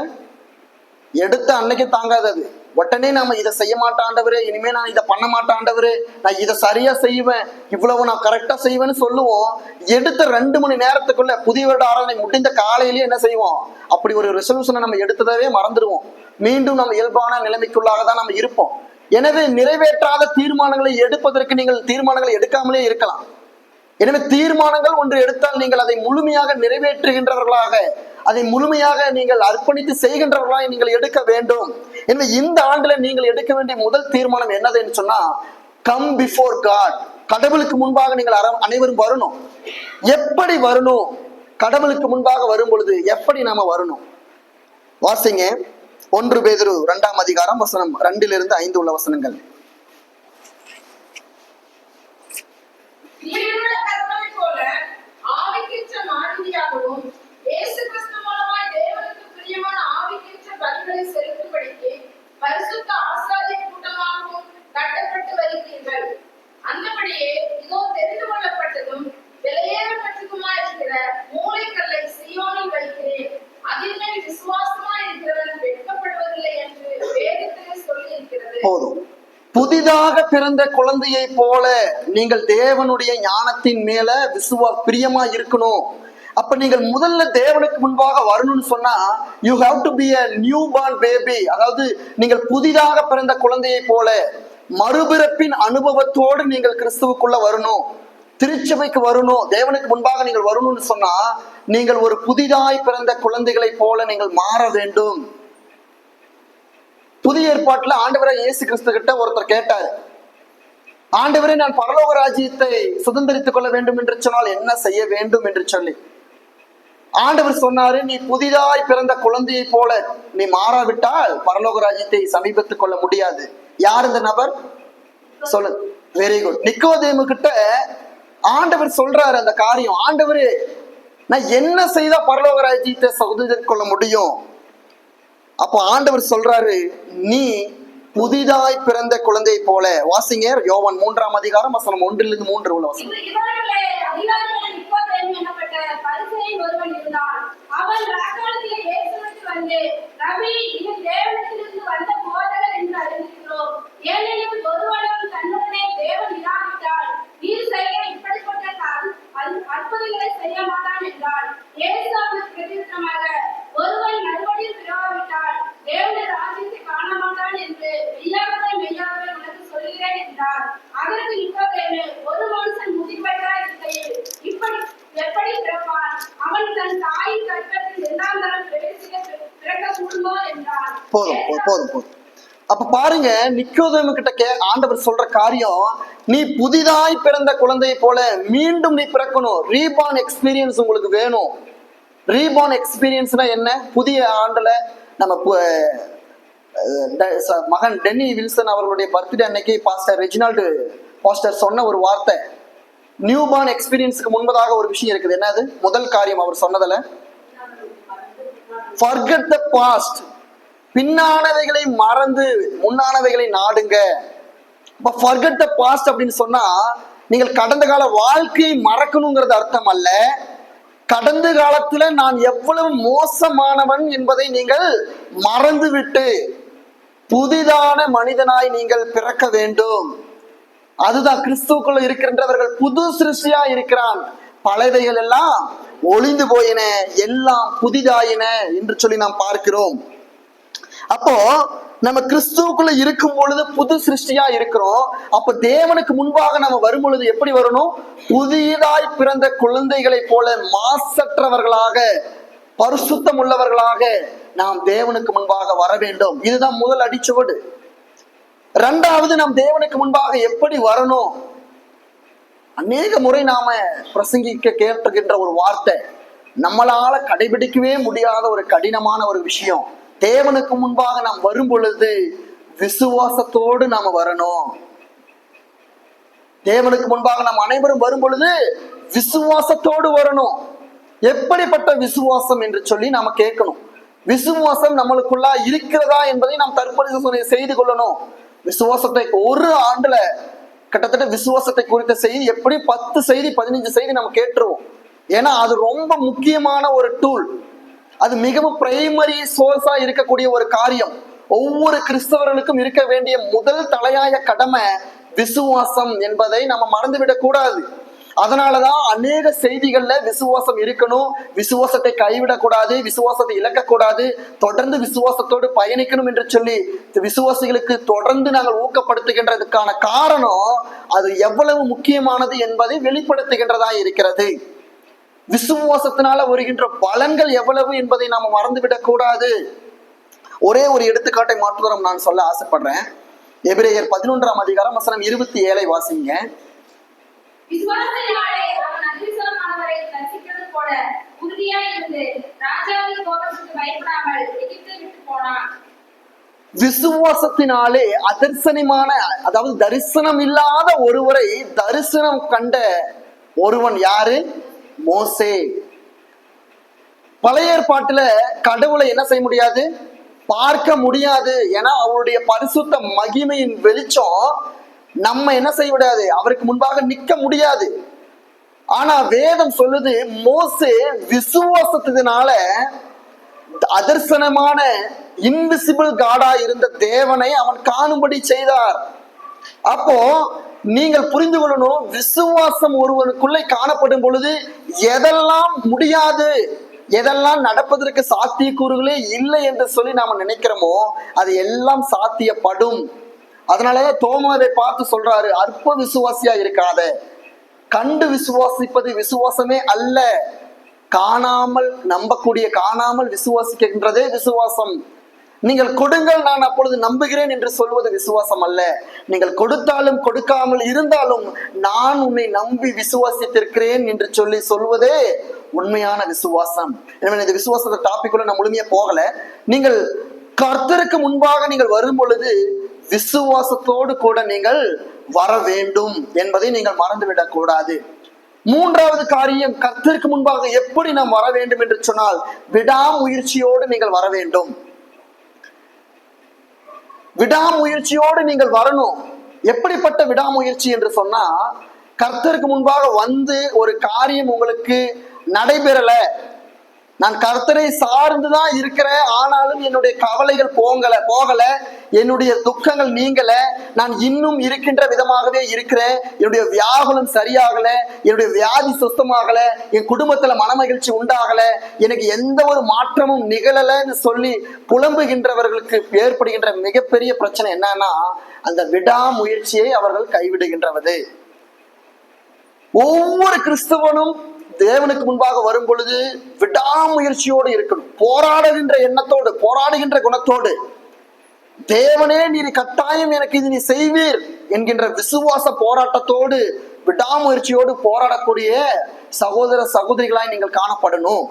எடுத்த அன்னைக்கு தாங்காது. அது உடனே நாம இதை செய்ய மாட்டாண்டவரு, இனிமே நான் இதை பண்ண மாட்டாண்டவரு, நான் இதை சரியா செய்வேன், இவ்வளவு நான் கரெக்டா செய்வேன்னு சொல்லுவோம். எடுத்த 2 மணி நேரத்துக்குள்ள புதிய வருட ஆராதனை முடிந்த காலையிலேயே என்ன செய்வோம்? அப்படி ஒரு ரெசல்யூஷனை நம்ம எடுத்ததவே மறந்துடுவோம். மீண்டும் நம்ம இயல்பான நிலைமைக்குள்ளாக தான் நம்ம இருப்போம். எனவே நிறைவேற்றாத தீர்மானங்களை எடுப்பதற்கு நீங்கள் தீர்மானங்களை எடுக்காமலே இருக்கலாம். எனவே தீர்மானங்கள் ஒன்று எடுத்தால் நீங்கள் அதை முழுமையாக நிறைவேற்றுகின்றவர்களாக, அதை முழுமையாக நீங்கள் அர்ப்பணித்து செய்கின்றவர்களாக நீங்கள் எடுக்க வேண்டும். எனவே இந்த ஆண்டுல நீங்கள் எடுக்க வேண்டிய முதல் தீர்மானம் என்னதுன்னு சொன்னா, கம் பிஃபோர் காட். கடவுளுக்கு முன்பாக நீங்கள் அனைவரும் வரணும். எப்படி வரணும்? கடவுளுக்கு முன்பாக வரும் பொழுது எப்படி நாம வரணும்? வாசிங்க 1 பேதுரு 2ஆம் அதிகாரம் வசனம் 2 to 5 உள்ள வசனங்கள். பரிசுத்த ஆசாரிய கூட்டமாகவும் கட்டப்பட்டு வருகிறீர்கள். அந்தபடியே இதோ தெரிந்து கொள்ளப்பட்டதும் விலையேறப்பட்டதுமாயிருக்கிற மூலைக்கல்லை சீயோனில் வைக்கிறேன், அதில் மேல் விசுவாசமாய் இருக்கிறவன் வெட்கப்படுவதில்லை என்று வேதத்திலே சொல்லி இருக்கிறது. போதும். புதிதாக பிறந்த குழந்தையை போல நீங்கள் தேவனுடைய ஞானத்தின் மேல பிரியமா இருக்கணும். அப்ப நீங்கள் முதல்ல தேவனுக்கு முன்பாக வரணும்னு சொன்னா, you have to be a newborn baby. அதாவது நீங்கள் புதிதாக பிறந்த குழந்தையை போல மறுபிறப்பின் அனுபவத்தோடு நீங்கள் கிறிஸ்துவுக்குள்ள வரணும், திருச்சபைக்கு வரணும், தேவனுக்கு முன்பாக நீங்கள் வரணும்னு சொன்னா, நீங்கள் ஒரு புதிதாய் பிறந்த குழந்தைகளை போல நீங்கள் மாற வேண்டும். புதிய ஏற்பாட்டுல ஆண்டவராகிய இயேசு கிறிஸ்து கிட்ட ஒருத்தர் கேட்டாரு, ஆண்டவரே, நான் பரலோக ராஜ்யத்தை சுதந்திரித்துக் கொள்ள வேண்டும் என்று சொன்னால் என்ன செய்ய வேண்டும் என்று சொல்லி ஆண்டவர் சொன்னாரு, நீ புதிதாய் பிறந்த குழந்தையை போல நீ மாறாவிட்டால் பரலோக ராஜ்யத்தை சமீபத்துக் கொள்ள முடியாது. யார் இந்த நபர்? சொல்லு. Very good. நிக்கோதேமு கிட்ட ஆண்டவர் சொல்றாரு அந்த காரியம். ஆண்டவரு, நான் என்ன செய்தா பரலோக ராஜ்யத்தை சுதந்திரித்துக் கொள்ள முடியும்? அப்போ ஆண்டவர் சொல்றாரு, நீ புதிதாய் பிறந்த குழந்தை போல. வாசிங்க யோவான் 3ஆம் அதிகாரம் வசனம் 1 to 3 உள்ள வசனம். ஒருவன் இருந்தான். அவன் ராக்காலத்திலே இயேசுவுக்கு வந்து, ரபி, இது தேவனிடத்திலிருந்து வந்த போதகர் என்று அறிந்திருக்கிறோம். ஏனெனில் ஒருவனும் தன்னுடனே தேவன் இராவிட்டால் நீர் செய்ய இப்படிப்பட்ட அற்புதங்களை செய்ய மாட்டான் என்றார். இயேசு அவனுக்கு பிரதியுத்தரமாக, ஒருவன் மறுபடியும் பிறவாவிட்டால் தேவனுடைய ராஜ்யத்தை காண மாட்டான் என்று மெய்யாகவே மெய்யாகவே உனக்கு சொல்கிறேன் என்றார். அதற்கு நிக்கோதேமு, ஒரு மனுஷன் முதிர்வயதாய் இருக்கையில் இப்படி எப்படி பிறப்பான்? அவன் தன் தாயின் கர்ப்பத்தில் 2ஆம் தரம் பிறக்க கூடுமோ என்றார். போதும். அப்ப பாருங்க, நிக்கோதேமு கிட்ட ஆண்டவர் சொல்ற காரியம், நீ புதிதாய் பிறந்த குழந்தையை போல மீண்டும் நீ பிறக்கணும். ரீபார்ன் எக்ஸ்பீரியன்ஸ் உங்களுக்கு வேணும். ரீபார்ன் எக்ஸ்பீரியன்ஸ்னா என்ன? புதிய ஆண்டுல நம்ம மகன் டென்னி வில்சன் அவர்களுடைய பர்த்டே அன்னைக்கு பாஸ்டர் ரெஜினால்டு பாஸ்டர் சொன்ன ஒரு வார்த்தை, நியூ பார்ன் எக்ஸ்பீரியன்ஸுக்கு முன்பதாக ஒரு விஷயம் இருக்குது. என்னது? முதல் காரியம் அவர் சொன்னதுல, forget the past. பின்னானவைகளை மறந்து முன்னானவைகளை நாடுங்க. இப்ப forget the past அப்படின்னு சொன்னா, நீங்கள் கடந்த கால வாழ்க்கையை மறக்கணுங்கிறது அர்த்தம் அல்ல. கடந்த காலத்துல நான் எவ்வளவு மோசமானவன் என்பதை நீங்கள் மறந்துவிட்டு புதிதான மனிதனாய் நீங்கள் பிறக்க வேண்டும். அதுதான் கிறிஸ்துவுக்குள்ள இருக்கின்றவர்கள் புது சிருஷ்டியா இருக்கிறான். பழையவைகள் எல்லாம் ஒளிந்து போயின, எல்லாம் புதிதாயின என்று சொல்லி நாம் பார்க்கிறோம். அப்போ நம்ம கிறிஸ்துவுக்குள்ள இருக்கும் பொழுது புது சிருஷ்டியா இருக்கிறோம். அப்ப தேவனுக்கு முன்பாக நம்ம வரும் பொழுது எப்படி வரணும்? புதிதாய் பிறந்த குழந்தைகளை போல மாசற்றவர்களாக, பரிசுத்தம் உள்ளவர்களாக நாம் தேவனுக்கு முன்பாக வர வேண்டும். இதுதான் முதல் அடிச்சுவடு. இரண்டாவது, நாம் தேவனுக்கு முன்பாக எப்படி வரணும்? அநேக முறை நாம பிரசங்கிக்க கேட்டுகின்ற ஒரு வார்த்தை, நம்மளால கடைபிடிக்கவே முடியாத ஒரு கடினமான ஒரு விஷயம். தேவனுக்கு முன்பாக நாம் வரும் பொழுது விசுவாசத்தோடு நாம வரணும். தேவனுக்கு முன்பாக நாம் அனைவரும் வரும் பொழுது விசுவாசத்தோடு வரணும். எப்படிப்பட்ட விசுவாசம் என்று சொல்லி நாம கேட்கணும். விசுவாசம் நம்மளுக்குள்ளா இருக்கிறதா என்பதை நாம் தற்பரிசோதனை செய்து கொள்ளணும். விசுவாசத்தை ஒரு ஆண்டுல கிட்டத்தட்ட விசுவாசத்தை குறித்த செய்தி எப்படி 10 செய்தி 15 செய்தி நம்ம கேட்டுருவோம். ஏன்னா அது ரொம்ப முக்கியமான ஒரு டூல். அது மிகவும் பிரைமரி சோர்ஸா இருக்கக்கூடிய ஒரு காரியம். ஒவ்வொரு கிறிஸ்தவர்களுக்கும் இருக்க வேண்டிய முதல் தலையாய கடமை விசுவாசம் என்பதை நம்ம மறந்துவிடக் கூடாது. அதனாலதான் அநேக செய்திகள்ல விசுவாசம் இருக்கணும், விசுவாசத்தை கைவிடக்கூடாது, விசுவாசத்தை இழக்கக்கூடாது, தொடர்ந்து விசுவாசத்தோடு பயணிக்கணும் என்று சொல்லி விசுவாசிகளுக்கு தொடர்ந்து நாங்கள் ஊக்கப்படுத்துகின்றதுக்கான காரணம் அது எவ்வளவு முக்கியமானது என்பதை வெளிப்படுத்துகின்றதா இருக்கிறது. விசுவாசத்தினால வருகின்ற பலன்கள் எவ்வளவு என்பதை நாம மறந்துவிடக் கூடாது. ஒரே ஒரு எடுத்துக்காட்டை மாற்றுவரம் நான் சொல்ல ஆசைப்படுறேன். எபிரேயர் 11ஆம் அதிகாரம் வசனம் 27 வாசிங்க. விசுவாசத்தினாலே அவன் அதிர்ஷ்டமானவரை தரிசிக்கிறது போல உறுதியாய் இருந்து ராஜாவின் கோபத்துக்கு பயப்படாமல் எகிப்தை விட்டு போனான். விசுவாசத்தினாலே அதர்சனமான, அதாவது தரிசனம் இல்லாத ஒருவரை தரிசனம் கண்ட ஒருவன் யாரு? மோசே. பழைய ஏற்பாட்டுல கடவுளை என்ன செய்ய முடியாது? பார்க்க முடியாது. ஏன்னா அவருடைய பரிசுத்த மகிமையின் வெளிச்சம் நம்ம என்ன செய்ய முடியாது, அவருக்கு முன்பாக நிக்க முடியாது. ஆனா வேதம் சொல்லுது, மோசே விசுவாசத்தினால அதர்சனமான இன்விசிபிள் காடா இருந்த தேவனை அவன் காணும்படி செய்தார். அப்போ நீங்கள் புரிந்து கொள்ளணும், விசுவாசம் ஒருவனுக்குள்ளே காணப்படும் பொழுது எதெல்லாம் முடியாது, எதெல்லாம் நடப்பதற்கு சாத்தியக்கூறுகளே இல்லை என்று சொல்லி நாம நினைக்கிறோமோ அது எல்லாம் சாத்தியப்படும். அதனாலதான் தோமாவை பார்த்து சொல்றாரு, அற்ப விசுவாசியா இருக்காத, கண்டு விசுவாசிப்பது விசுவாசமே அல்ல, காணாமல் நம்பக்கூடிய, காணாமல் விசுவாசிக்கின்றதே விசுவாசம். நீங்கள் கொடுங்கள் நான் அப்பொழுது நம்புகிறேன் என்று சொல்வது விசுவாசம் அல்ல. நீங்கள் கொடுத்தாலும் கொடுக்காமல் இருந்தாலும் நான் உன்னை நம்பி விசுவாசித்திருக்கிறேன் என்று சொல்லி சொல்வதே உண்மையான விசுவாசம். எனவே இந்த விசுவாசத்தை டாபிக்குள்ள நான் முழுமையா போகல. நீங்கள் கர்த்தருக்கு முன்பாக நீங்கள் வரும் பொழுது விசுவாசத்தோடு கூட நீங்கள் வர வேண்டும் என்பதை நீங்கள் மறந்துவிடக் கூடாது. மூன்றாவது காரியம், கர்த்தருக்கு முன்பாக எப்படி நாம் வர வேண்டும் என்று சொன்னால் விடாமுயற்சியோடு நீங்கள் வர வேண்டும். விடாமுயற்சியோடு நீங்கள் வரணும். எப்படிப்பட்ட விடாமுயற்சி என்று சொன்னா, கர்த்தருக்கு முன்பாக வந்து ஒரு காரியம் உங்களுக்கு நடைபெறல, நான் கர்த்தரை சார்ந்துதான் இருக்கிறேன், ஆனாலும் என்னுடைய கவலைகள் போகல, என்னுடைய துக்கங்கள் நீங்கல, நான் இன்னும் இருக்கின்ற விதமாகவே இருக்கிறேன், என்னுடைய வியாகுலம் சரியாகல, என்னுடைய வியாதி சுத்தமாகல, என் குடும்பத்துல மனமகிழ்ச்சி உண்டாகல, எனக்கு எந்த ஒரு மாற்றமும் நிகழலன்னு சொல்லி புலம்புகின்றவர்களுக்கு ஏற்படுகின்ற மிகப்பெரிய பிரச்சனை என்னன்னா, அந்த விடாமுயற்சியை அவர்கள் கைவிடுகின்றது. ஒவ்வொரு கிறிஸ்தவனும் தேவனுக்கு முன்பாக வரும் பொழுது விடாமுயற்சியோடு இருக்கணும். போராடுகின்ற எண்ணத்தோடு, போராடுகின்ற குணத்தோடு, தேவனே நீர் கட்டாயம் எனக்கு இது நீ செய்வீர் என்கின்ற விசுவாச போராட்டத்தோடு விடாமுயற்சியோடு போராடக்கூடிய சகோதர சகோதரிகளாய் நீங்கள் காணப்படணும்.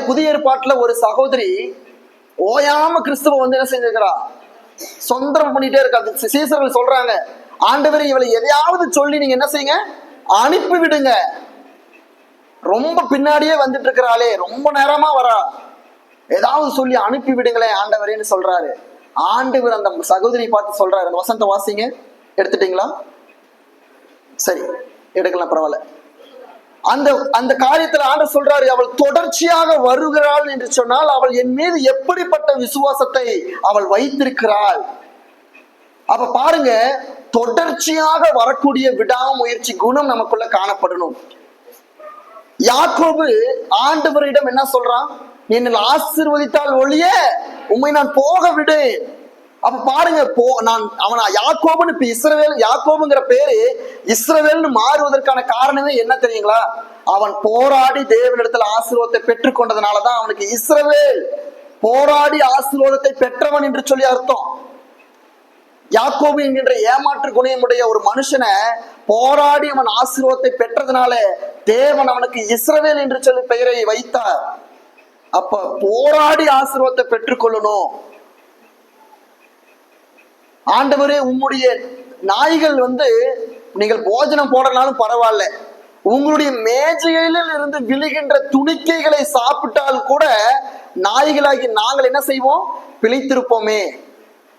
புதிய ஏற்பாட்டுல ஒரு சகோதரி ஓயாம கிறிஸ்துவ வந்து என்ன செஞ்சிருக்கிறா, சொந்தம் பண்ணிட்டே இருக்கா. சீசர்கள் சொல்றாங்க, ஆண்டவரே இவளை எதையாவது சொல்லி நீங்க என்ன செய்யுங்க, அனுப்பி விடுங்க, ரொம்ப பின்னாடியே வந்துட்டு இருக்கிறாளே, ரொம்ப நேரமா வரா, ஏதாவது சொல்லி அனுப்பி விடுங்களேன் ஆண்டவரேன்னு சொல்றாரு. ஆண்டவர் அந்த சகோதரி பார்த்து சொல்றாரு, அந்த வசனத்தை வாசிங்க. எடுத்துட்டீங்களா? சரி, எடுக்கலாம், பரவாயில்ல. அந்த அந்த காரியத்துல ஆண்டவர் சொல்றாரு, அவள் தொடர்ச்சியாக வருகிறாள் என்று சொன்னால் அவள் என் மீது எப்படிப்பட்ட விசுவாசத்தை அவள் வைத்திருக்கிறாள். அப்ப பாருங்க, தொடர்ச்சியாக வரக்கூடிய விடாமுயற்சி குணம் நமக்குள்ள காணப்படணும். யாக்கோபு ஆண்டவரிடம் என்ன சொல்றான், நீ என்னை ஆசீர்வதித்தால் ஒழிய உம்மை நான் போக விடு. அப்ப பாருங்க, அவன் யாக்கோபுன்னு இப்ப இஸ்ரவேல், யாக்கோபுங்கிற பேரு இஸ்ரவேல்னு மாறுவதற்கான காரணமே என்ன தெரியுங்களா? அவன் போராடி தேவனிடத்துல ஆசீர்வாதத்தை பெற்றுக் கொண்டதுனாலதான் அவனுக்கு இஸ்ரவேல், போராடி ஆசீர்வாதத்தை பெற்றவன் என்று சொல்லி அர்த்தம். யாக்கோபு என்கின்ற ஏமாற்று குணமுடைய ஒரு மனுஷனை போராடி அவன் ஆசீர்வாதத்தை பெற்றதுனால தேவன் அவனுக்கு இஸ்ரவேல் என்று சொல்லி பெயரை வைத்தார். அப்ப போராடி ஆசீர்வாதத்தை பெற்றுக்கொள்ளணும். ஆண்டவரே, உம்முடைய நாய்கள் வந்து நீங்கள் போஜனம் போடனாலும் பரவாயில்ல, உங்களுடைய மேஜையில இருந்து விழுகின்ற துணிக்கைகளை சாப்பிட்டால் கூட நாய்களாகி நாங்கள் என்ன செய்வோம், பிழைத்திருப்போமே.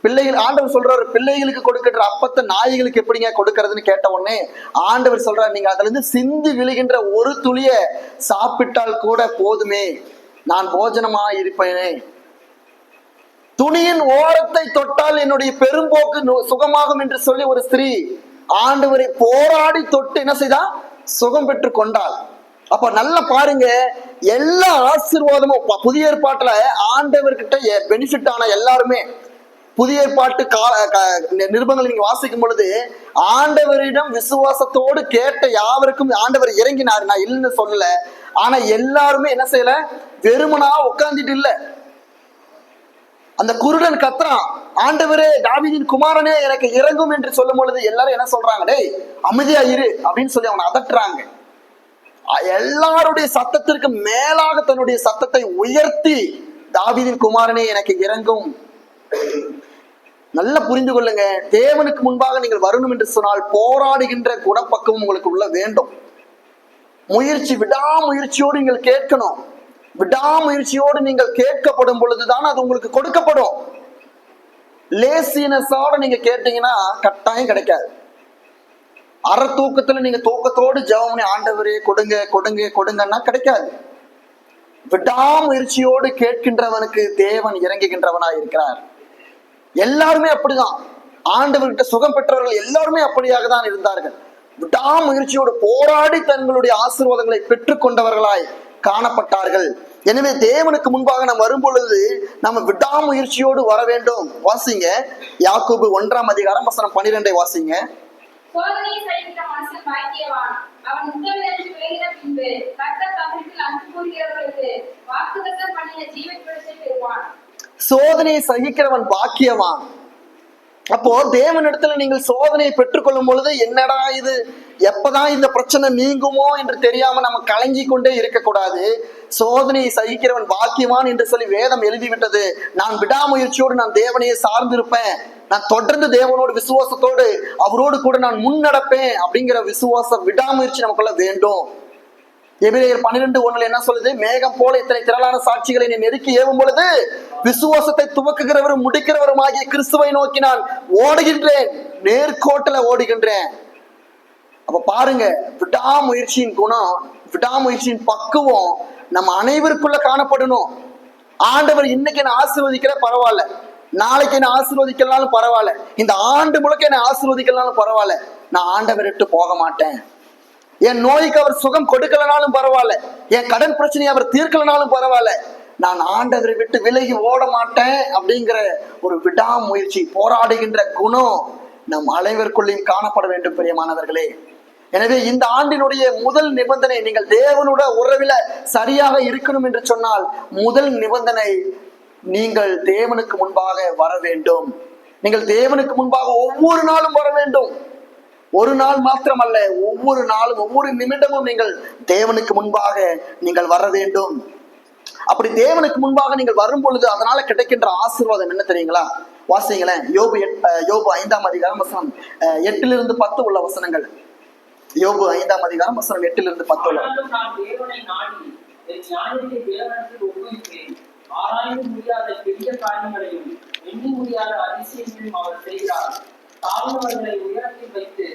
பிள்ளைகள் ஆண்டவர் சொல்றாரு, பிள்ளைகளுக்கு கொடுக்கின்ற அப்பத்தை நாய்களுக்கு எப்படிங்க கொடுக்கறதுன்னு கேட்ட உடனே ஆண்டவர் சொல்றாரு, நீங்க அதுல இருந்து சிந்தி விழுகின்ற ஒரு துளிய சாப்பிட்டால் கூட போதுமே, நான் போஜனமா இருப்பேனே. துணியின் ஓரத்தை தொட்டால் என்னுடைய பெரும்போக்கு சுகமாகும் என்று சொல்லி ஒரு ஸ்திரீ ஆண்டவரை போராடி தொட்டு என்ன செய்தா? சுகம் பெற்று கொண்டாள். அப்ப நல்லா பாருங்க, எல்லா ஆசீர்வாதமும் புதிய ஏற்பாட்டுல ஆண்டவர்கிட்ட பெனிஃபிட் ஆன எல்லாருமே, புதிய ஏற்பாட்டு நிருபங்களை நீங்க வாசிக்கும் பொழுது ஆண்டவரிடம் விசுவாசத்தோடு கேட்ட யாவருக்கும் ஆண்டவர் இறங்கினார். நான் இல்லைன்னு சொல்லல, ஆனா எல்லாருமே என்ன செய்யல? வெறுமனா உட்கார்ந்துட்டு இல்ல. அந்த குருடன் கத்துறான், ஆண்டவரே தாவீதின் குமாரனே எனக்கு இறங்கும் என்று சொல்லும் பொழுது எல்லாரும் என்ன சொல்றாங்க? டேய் அமைதியா இரு அப்படின்னு சொல்லி அவனை அதட்டுறாங்க. எல்லாருடைய சத்தத்திற்கு மேலாக தன்னுடைய சத்தத்தை உயர்த்தி, தாவீதின் குமாரனே எனக்கு இறங்கும். நல்லா புரிந்து கொள்ளுங்க, தேவனுக்கு முன்பாக நீங்கள் வரணும் என்று சொன்னால் போராடுகின்ற குணப்பக்குவம் உங்களுக்கு உள்ள வேண்டும். முயற்சி, விடாமுயற்சியோடு நீங்கள் கேட்கணும். விடாமுயற்சியோடு நீங்கள் கேட்கப்படும் பொழுதுதான் அது உங்களுக்கு கொடுக்கப்படும். லேசினஸோட நீங்க கேட்டீங்கன்னா கட்டாயம் கிடைக்காது. அரை தூக்கத்துல நீங்க தூக்கத்தோடு ஜெபம் பண்ணி ஆண்டவரே கொடுங்க கொடுங்க கொடுங்கன்னா கிடைக்காது. விடாமுயற்சியோடு கேட்கின்றவனுக்கு தேவன் இறங்குகின்றவனாய் இருக்கிறார். எல்லாருமே அப்படிதான். ஆண்டவர்கிட்ட சுகம் பெற்றவர்கள் எல்லாருமே அப்படியாக தான் இருந்தார்கள். விடாமுயற்சியோடு போராடி தங்களுடைய ஆசீர்வாதங்களை பெற்றுக் கொண்டவர்களாய் காணப்பட்டார்கள். எனவே தேவனுக்கு முன்பாக நாம் வரும் பொழுது நம்ம விடாமுயற்சியோடு வர வேண்டும். வாசிங்க யாக்கோபு 1ஆம் அதிகாரம் வசனம் 12 வாசிங்க. சோதனையை சகிக்கிற மனுஷன் பாக்கியவான், அவன் உத்தமனென்று விளங்கின பின்பு கர்த்தர் தம்மிடத்தில் அன்பு கூறுகிறவர்களுக்கு வாக்குத்தத்தம் பண்ணின ஜீவனை பெறுவான். சோதனையை சகிக்கிறவன் பாக்கியவான். அப்போ தேவனிடத்துல நீங்கள் சோதனையை பெற்றுக்கொள்ளும் பொழுது என்னடா இது, எப்பதான் இந்த பிரச்சனை நீங்குமோ என்று தெரியாம நம்ம கலங்கி கொண்டே இருக்கக்கூடாது. சோதனையை சகிக்கிறவன் பாக்கியவான் என்று சொல்லி வேதம் எழுதிவிட்டது. நான் விடாமுயற்சியோடு நான் தேவனையே சார்ந்திருப்பேன், நான் தொடர்ந்து தேவனோடு விசுவாசத்தோடு அவரோடு கூட நான் முன்னடப்பேன் அப்படிங்கிற விசுவாச விடாமுயற்சி நமக்குள்ள வேண்டும். எபிரேயர் 12:1 என்ன சொல்லுது? மேகம் போல இத்தனை திரளான சாட்சிகளை நீ நெருக்கி ஏவும் பொழுது விசுவாசத்தை துவக்குகிறவரும் முடிக்கிறவரும் ஆகிய கிறிஸ்துவை நோக்கி நான் ஓடுகின்றேன், நேர்கோட்டில ஓடுகின்றேன். அப்ப பாருங்க, விடாமுயற்சியின் குணம், விடாமுயற்சியின் பக்குவம் நம்ம அனைவருக்குள்ள காணப்படணும். ஆண்டவர் இன்னைக்கு என்ன ஆசீர்வதிக்கிற பரவாயில்ல, நாளைக்கு என்ன ஆசீர்வதிக்கலாலும் பரவாயில்ல, இந்த ஆண்டு முழுக்க என்ன ஆசீர்வதிக்கலாலும் பரவாயில்ல, நான் ஆண்டவர் விட்டு போக மாட்டேன். என் நோய்க்கு அவர் சுகம் கொடுக்கலனாலும் பரவாயில்ல, என் கடன் பிரச்சனையை அவர் தீர்க்கலனாலும் பரவாயில்ல, நான் ஆண்டவரை விட்டு விலகி ஓட மாட்டேன் அப்படிங்கிற ஒரு விடாமுயற்சி, போராடுகின்ற குணம் நம் அனைவருக்குள்ளேயும் காணப்பட வேண்டும் பிரியமானவர்களே. எனவே இந்த ஆண்டினுடைய முதல் நிபந்தனை, நீங்கள் தேவனோட உறவில சரியாக இருக்கணும் என்று சொன்னால் முதல் நிபந்தனை, நீங்கள் தேவனுக்கு முன்பாக வர வேண்டும். நீங்கள் தேவனுக்கு முன்பாக ஒவ்வொரு நாளும் வர வேண்டும். ஒரு நாள் மாத்திரமல்ல, ஒவ்வொரு நாளும் ஒவ்வொரு நிமிடமும் நீங்கள் தேவனுக்கு முன்பாக நீங்கள் வர வேண்டும். அப்படி தேவனுக்கு முன்பாக நீங்கள் வரும் பொழுது அதனால கிடைக்கின்ற ஆசீர்வாதம் என்ன தெரியுங்களா? வாசிங்களேன், யோபு 5ஆம் அதிகாரம் வசனம் 8 - 10 உள்ள வசனங்கள். யோபு 5ஆம் அதிகாரம் வசனம் 8 - 10 உள்ள. ஆராய்ந்து முடியாத பெரிய காரியங்களையும் எண்ணி முடியாத அதிசயங்களையும் அவர் செய்கிறார். தாழ்ந்தவர்களை உயரத்தில் வைத்து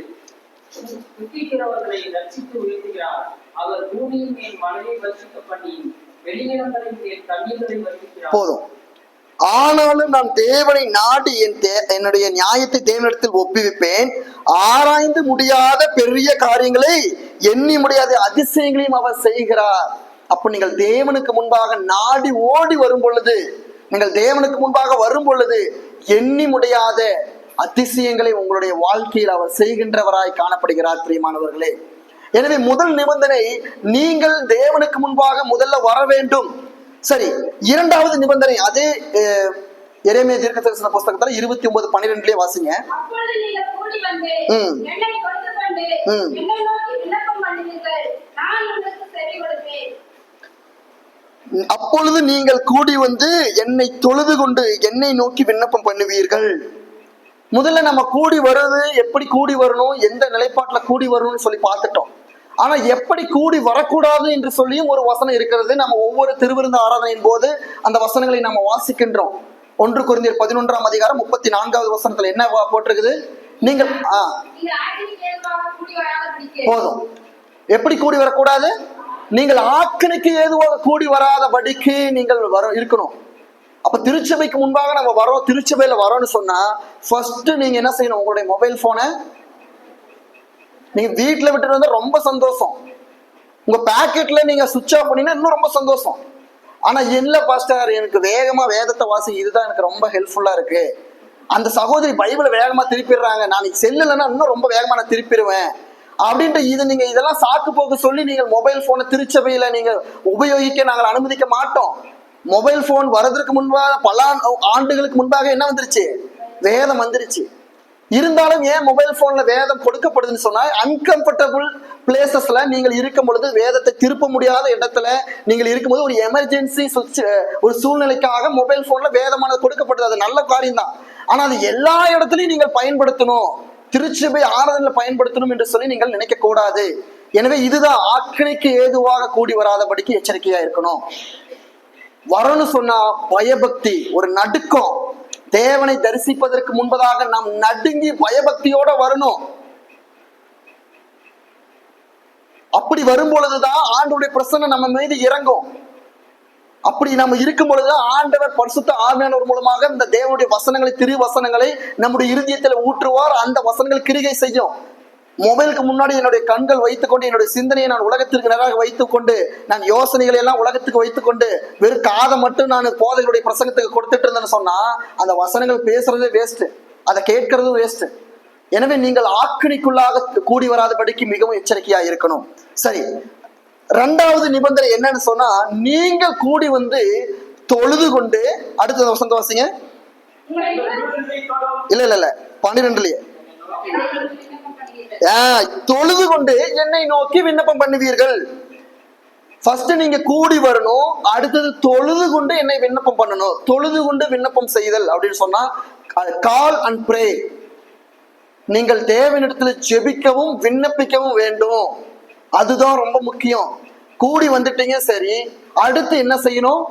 துக்கிக்கிறவர்களை ரட்சித்து உயர்த்துகிறார். அவர் பூமியின் மேல் மழையை வர்ஷிக்க பண்ணி வெளிநிலங்களின் மேல் தண்ணீர்களை வர்ஷிக்கிறார். போதும். ஆனாலும் நான் தேவனை நாடி என்னுடைய நியாயத்தை தேவனிடத்தில் ஒப்புவிப்பேன். ஆராய்ந்து முடியாத பெரிய காரியங்களை எண்ணி முடியாத அதிசயங்களையும் அவர் செய்கிறார். அப்ப நீங்கள் தேவனுக்கு முன்பாக நாடி ஓடி வரும் பொழுது, நீங்கள் தேவனுக்கு முன்பாக வரும் பொழுது எண்ணி முடியாத அதிசயங்களை உங்களுடைய வாழ்க்கையில் அவர் செய்கின்றவராய் காணப்படுகிறார் பிரியமானவர்களே. எனவே முதல் நிபந்தனை, நீங்கள் தேவனுக்கு முன்பாக முதல்ல வர வேண்டும். சரி, இரண்டாவது நிபந்தனை அதே எரேமியா தீர்க்கதரிசன புஸ்தகத்துல 29:12 வாசிங்க. அப்பொழுது நீங்கள் கூடி வந்து என்னை தொழுது கொண்டு என்னை நோக்கி விண்ணப்பம் பண்ணுவீர்கள். முதல்ல நம்ம கூடி வருது, எப்படி கூடி வரணும், எந்த நிலைப்பாட்டுல கூடி வரணும்னு சொல்லி பார்த்துட்டோம். ஆனா எப்படி கூடி வரக்கூடாது என்று சொல்லியும் ஒரு வசனம் இருக்கிறது. நம்ம ஒவ்வொரு திருவிருந்து ஆராதனையின் போது அந்த வசனங்களை நம்ம வாசிக்கின்றோம். 1 கொரிந்தியர் 11:34 வசனத்துல என்ன போட்டிருக்குது? நீங்கள் நீங்கள் ஆக்கினைக்கு ஏதுவாக கூடி வராதபடிக்கு. போதும். எப்படி கூடி வரக்கூடாது? நீங்கள் ஆக்கினைக்கு ஏதுவாக கூடி வராதபடிக்கு நீங்கள் இருக்கணும். அப்ப திருச்சபைக்கு முன்பாக நம்ம வரோம், திருச்சபையில வரோம்னு சொன்னா ஃபர்ஸ்ட் நீங்க என்ன செய்யணும்? உங்களுடைய மொபைல் போனை நீங்க வீட்டுல விட்டுட்டு வந்தா ரொம்ப சந்தோஷம். உங்க பாக்கெட்ல நீங்க சுவிட்ச் ஆஃப் பண்ணீங்கன்னா இன்னும் ரொம்ப சந்தோஷம். ஆனா இல்ல பாஸ்டர், எனக்கு வேகமா வேதத்தை வாசி, இதுதான் எனக்கு ரொம்ப ஹெல்ப்ஃபுல்லா இருக்கு. அந்த சகோதரி பைபிளை வேகமா திருப்பிடுறாங்க, நான் செல்லுலன்னா இன்னும் ரொம்ப வேகமா நான் திருப்பிடுவேன் அப்படின்ட்டு இது நீங்க இதெல்லாம் சாக்கு போக்கு சொல்லி நீங்கள் மொபைல் போனை திருச்சபையில நீங்க உபயோகிக்க நாங்கள் அனுமதிக்க மாட்டோம். மொபைல் போன் வர்றதுக்கு முன்பாக பல ஆண்டுகளுக்கு முன்பாக என்ன வந்துருச்சு? வேதம் வந்துருச்சு. இருந்தாலும் ஏன் மொபைல் போன்ல வேதம் கொடுக்கப்படுதுன்னு சொன்னா, அன்கம்ஃபர்டபுள் பிளேசஸ்ல நீங்கள் இருக்கும் பொழுது, வேதத்தை திருப்ப முடியாத இடத்துல நீங்கள் இருக்கும்போது, ஒரு எமர்ஜென்சி ஒரு சூழ்நிலைக்காக மொபைல் போன்ல வேதமானது கொடுக்கப்படுது. அது நல்ல காரியம் தான். ஆனா அது எல்லா இடத்துலையும் நீங்கள் பயன்படுத்தணும், திருச்சபை ஆராதனையில பயன்படுத்தணும் என்று சொல்லி நீங்கள் நினைக்க கூடாது. எனவே இதுதான் ஆக்கினைக்கு ஏதுவாக கூடி வராதபடிக்கு எச்சரிக்கையா இருக்கணும். வரணும்னு சொன்னா பயபக்தி, ஒரு நடுக்கம். தேவனை தரிசிப்பதற்கு முன்பதாக நாம் நடுங்கி பயபக்தியோட வரணும். அப்படி வரும் பொழுதுதான் ஆண்டவருடைய பிரசன்னம் நம்ம மீது இறங்கும். அப்படி நம்ம இருக்கும் பொழுது ஆண்டவர் பரிசுத்த ஆவியானவர் மூலமாக இந்த தேவனுடைய வசனங்களை, திரு வசனங்களை நம்முடைய இருதயத்துல ஊற்றுவார். அந்த வசனங்கள் கிரிகை செய்யும். மொபைலுக்கு முன்னாடி என்னுடைய கண்கள் வைத்துக்கொண்டு, என்னுடைய சிந்தனையை நான் உலகத்திற்கு நேராக வைத்துக்கொண்டு, நான் யோசனைகளை எல்லாம் உலகத்துக்கு வைத்துக்கொண்டு வெறும் காதை மட்டும் நான் போதைகளுடைய பிரசங்கத்துக்கு கொடுத்துட்டு இருந்தேன்னு சொன்னா அந்த வசனங்கள் பேசுறதே வேஸ்ட், அதை கேட்கறதும் வேஸ்ட். எனவே நீங்கள் ஆக்கினைக்குள்ளாக கூடி வராதபடிக்கு மிகவும் எச்சரிக்கையா இருக்கணும். சரி, 2வது நிபந்தனை என்னன்னு சொன்னா, நீங்கள் கூடி தொழுது கொண்டு, அடுத்த வசந்த வாசிங்க. இல்ல 12லயே தொழுது கொண்டு என்னை நோக்கி விண்ணப்பம் பண்ணுவீர்கள். ஃபர்ஸ்ட் நீங்க கூடி வரணும், அடுத்தது தொழுது கொண்டு என்னை விண்ணப்பம் பண்ணணும். தொழுது கொண்டு விண்ணப்பம் செய்தல் அப்படின்னு சொன்னா கால் அண்ட் ப்ரே. நீங்கள் தேவனிடத்துல ஜெபிக்கவும் விண்ணப்பிக்கவும் வேண்டும். அதுதான் ரொம்ப முக்கியம். கூடி வந்துட்டீங்க, சரி, அடுத்து என்ன செய்யணும்?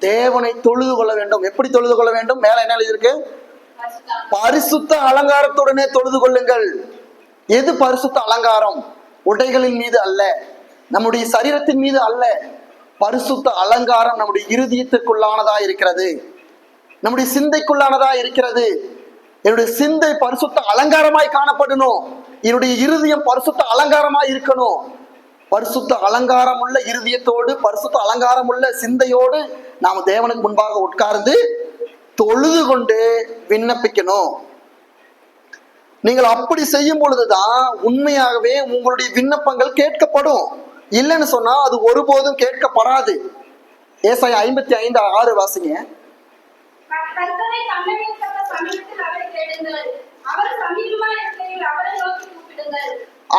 தேவனை தொழுது கொள்ள வேண்டும். எப்படி தொழுது கொள்ள வேண்டும்? மேல என்ன எழுதியிருக்கு? பரிசுத்த அலங்காரத்துடனே தொழுது கொள்ளுங்கள். எது பரிசுத்த அலங்காரம்? உடைகளின் மீது அல்ல, நம்முடைய சரீரத்தின் மீது அல்ல. பரிசுத்த அலங்காரம் நம்முடைய இருதயத்திற்குள்ளானதா இருக்கிறது, நம்முடைய சிந்தைக்குள்ளானதா இருக்கிறது. என்னுடைய சிந்தை பரிசுத்த அலங்காரமாய் காணப்படணும். என்னுடைய இருதயம் பரிசுத்த அலங்காரமாய் இருக்கணும். பரிசுத்த அலங்காரம் உள்ள இருதயத்தோடு, பரிசுத்த அலங்காரம் உள்ள சிந்தையோடு நாம் தேவனுக்கு முன்பாக உட்கார்ந்து தொழுது கொண்டு விண்ணப்பிக்கணும். நீங்கள் அப்படி செய்யும் பொழுதுதான் உண்மையாகவே உங்களுடைய விண்ணப்பங்கள் கேட்கப்படும். இல்லைன்னு சொன்னா அது ஒருபோதும் கேட்கப்படாது. ஏசாயா 55:6 வாசிங்க.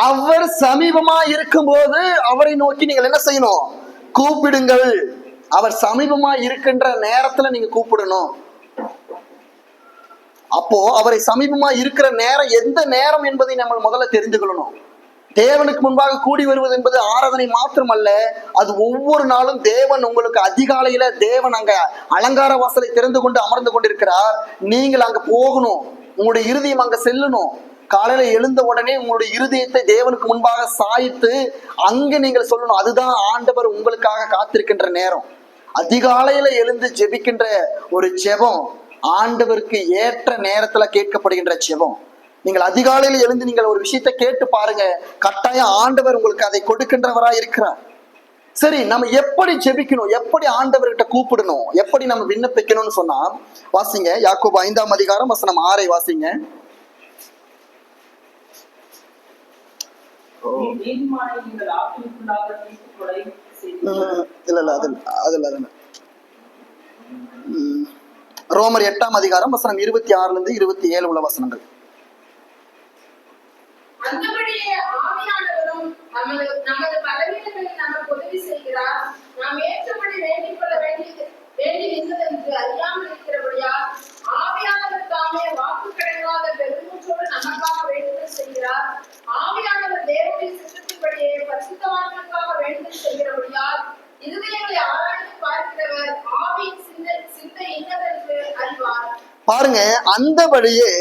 அவர் சமீபமா இருக்கும்போது அவரை நோக்கி நீங்கள் என்ன செய்யணும்? கூப்பிடுங்கள். அவர் சமீபமா இருக்கின்ற நேரத்துல நீங்க கூப்பிடணும். அப்போ அவரை சமீபமா இருக்கிற நேரம் எந்த நேரம் என்பதை நம்ம முதல்ல தெரிந்து கொள்ளணும். தேவனுக்கு முன்பாக கூடி வருவது என்பது ஆராதனை மாத்திரமல்ல, அது ஒவ்வொரு நாளும் தேவன் உங்களுக்கு அதிகாலையில தேவன் அங்க அலங்கார வாசலை திறந்து கொண்டு அமர்ந்து கொண்டிருக்கிறார். நீங்கள் அங்க போகணும், உங்களுடைய இருதயம் அங்க செல்லணும். காலையில எழுந்த உடனே உங்களுடைய இருதயத்தை தேவனுக்கு முன்பாக சாய்த்து அங்க நீங்கள் சொல்லணும். அதுதான் ஆண்டவர் உங்களுக்காக காத்திருக்கின்ற நேரம். அதிகாலையில எழுந்து ஜெபிக்கின்ற ஒரு ஜெபம் ஆண்டவருக்கு ஏற்ற நேரத்துல கேட்கப்படுகின்ற ஜெபம். நீங்கள் அதிகாலையில் எழுந்து நீங்கள் ஒரு விஷயத்தை கேட்டு பாருங்க, கட்டாயம் ஆண்டவர் உங்களுக்கு அதை கொடுக்கின்றவரா இருக்கிறார். சரி, நம்ம எப்படி ஜெபிக்கணும், எப்படி ஆண்டவர்கிட்ட கூப்பிடணும், எப்படி நம்ம விண்ணப்பிக்கணும்னு சொன்னா வாசிங்க. யாக்கோபு 5:6 வாசிங்க. ரோமர் 8:26-27 உள்ள வசனங்கள். அந்தபடியே ஆவியானவரும் நமது பலவீனங்களில் நமக்கு உதவி செய்கிறார். நாம் ஏற்றபடி வேண்டிக் கொள்ள வேண்டியிருந்ததென்று அறியாமல் இருக்கிறபடியால் ஆவியானவர் தாமே வாக்கு கடங்காத பெருமூச்சோடு நமக்காக வேண்டுதல் செய்கிறார். ஆவியானவர் தேவனுடைய சித்தத்தின்படியே பரிசுத்தவான்களுக்காக வேண்டுதல் செய்கிறபடியால் இருதயங்களை ஆராய்ந்து பார்க்கிறவர் ஆவியின் சிந்தை இன்னதென்று அறிவார். பாருங்க, அந்த வழியே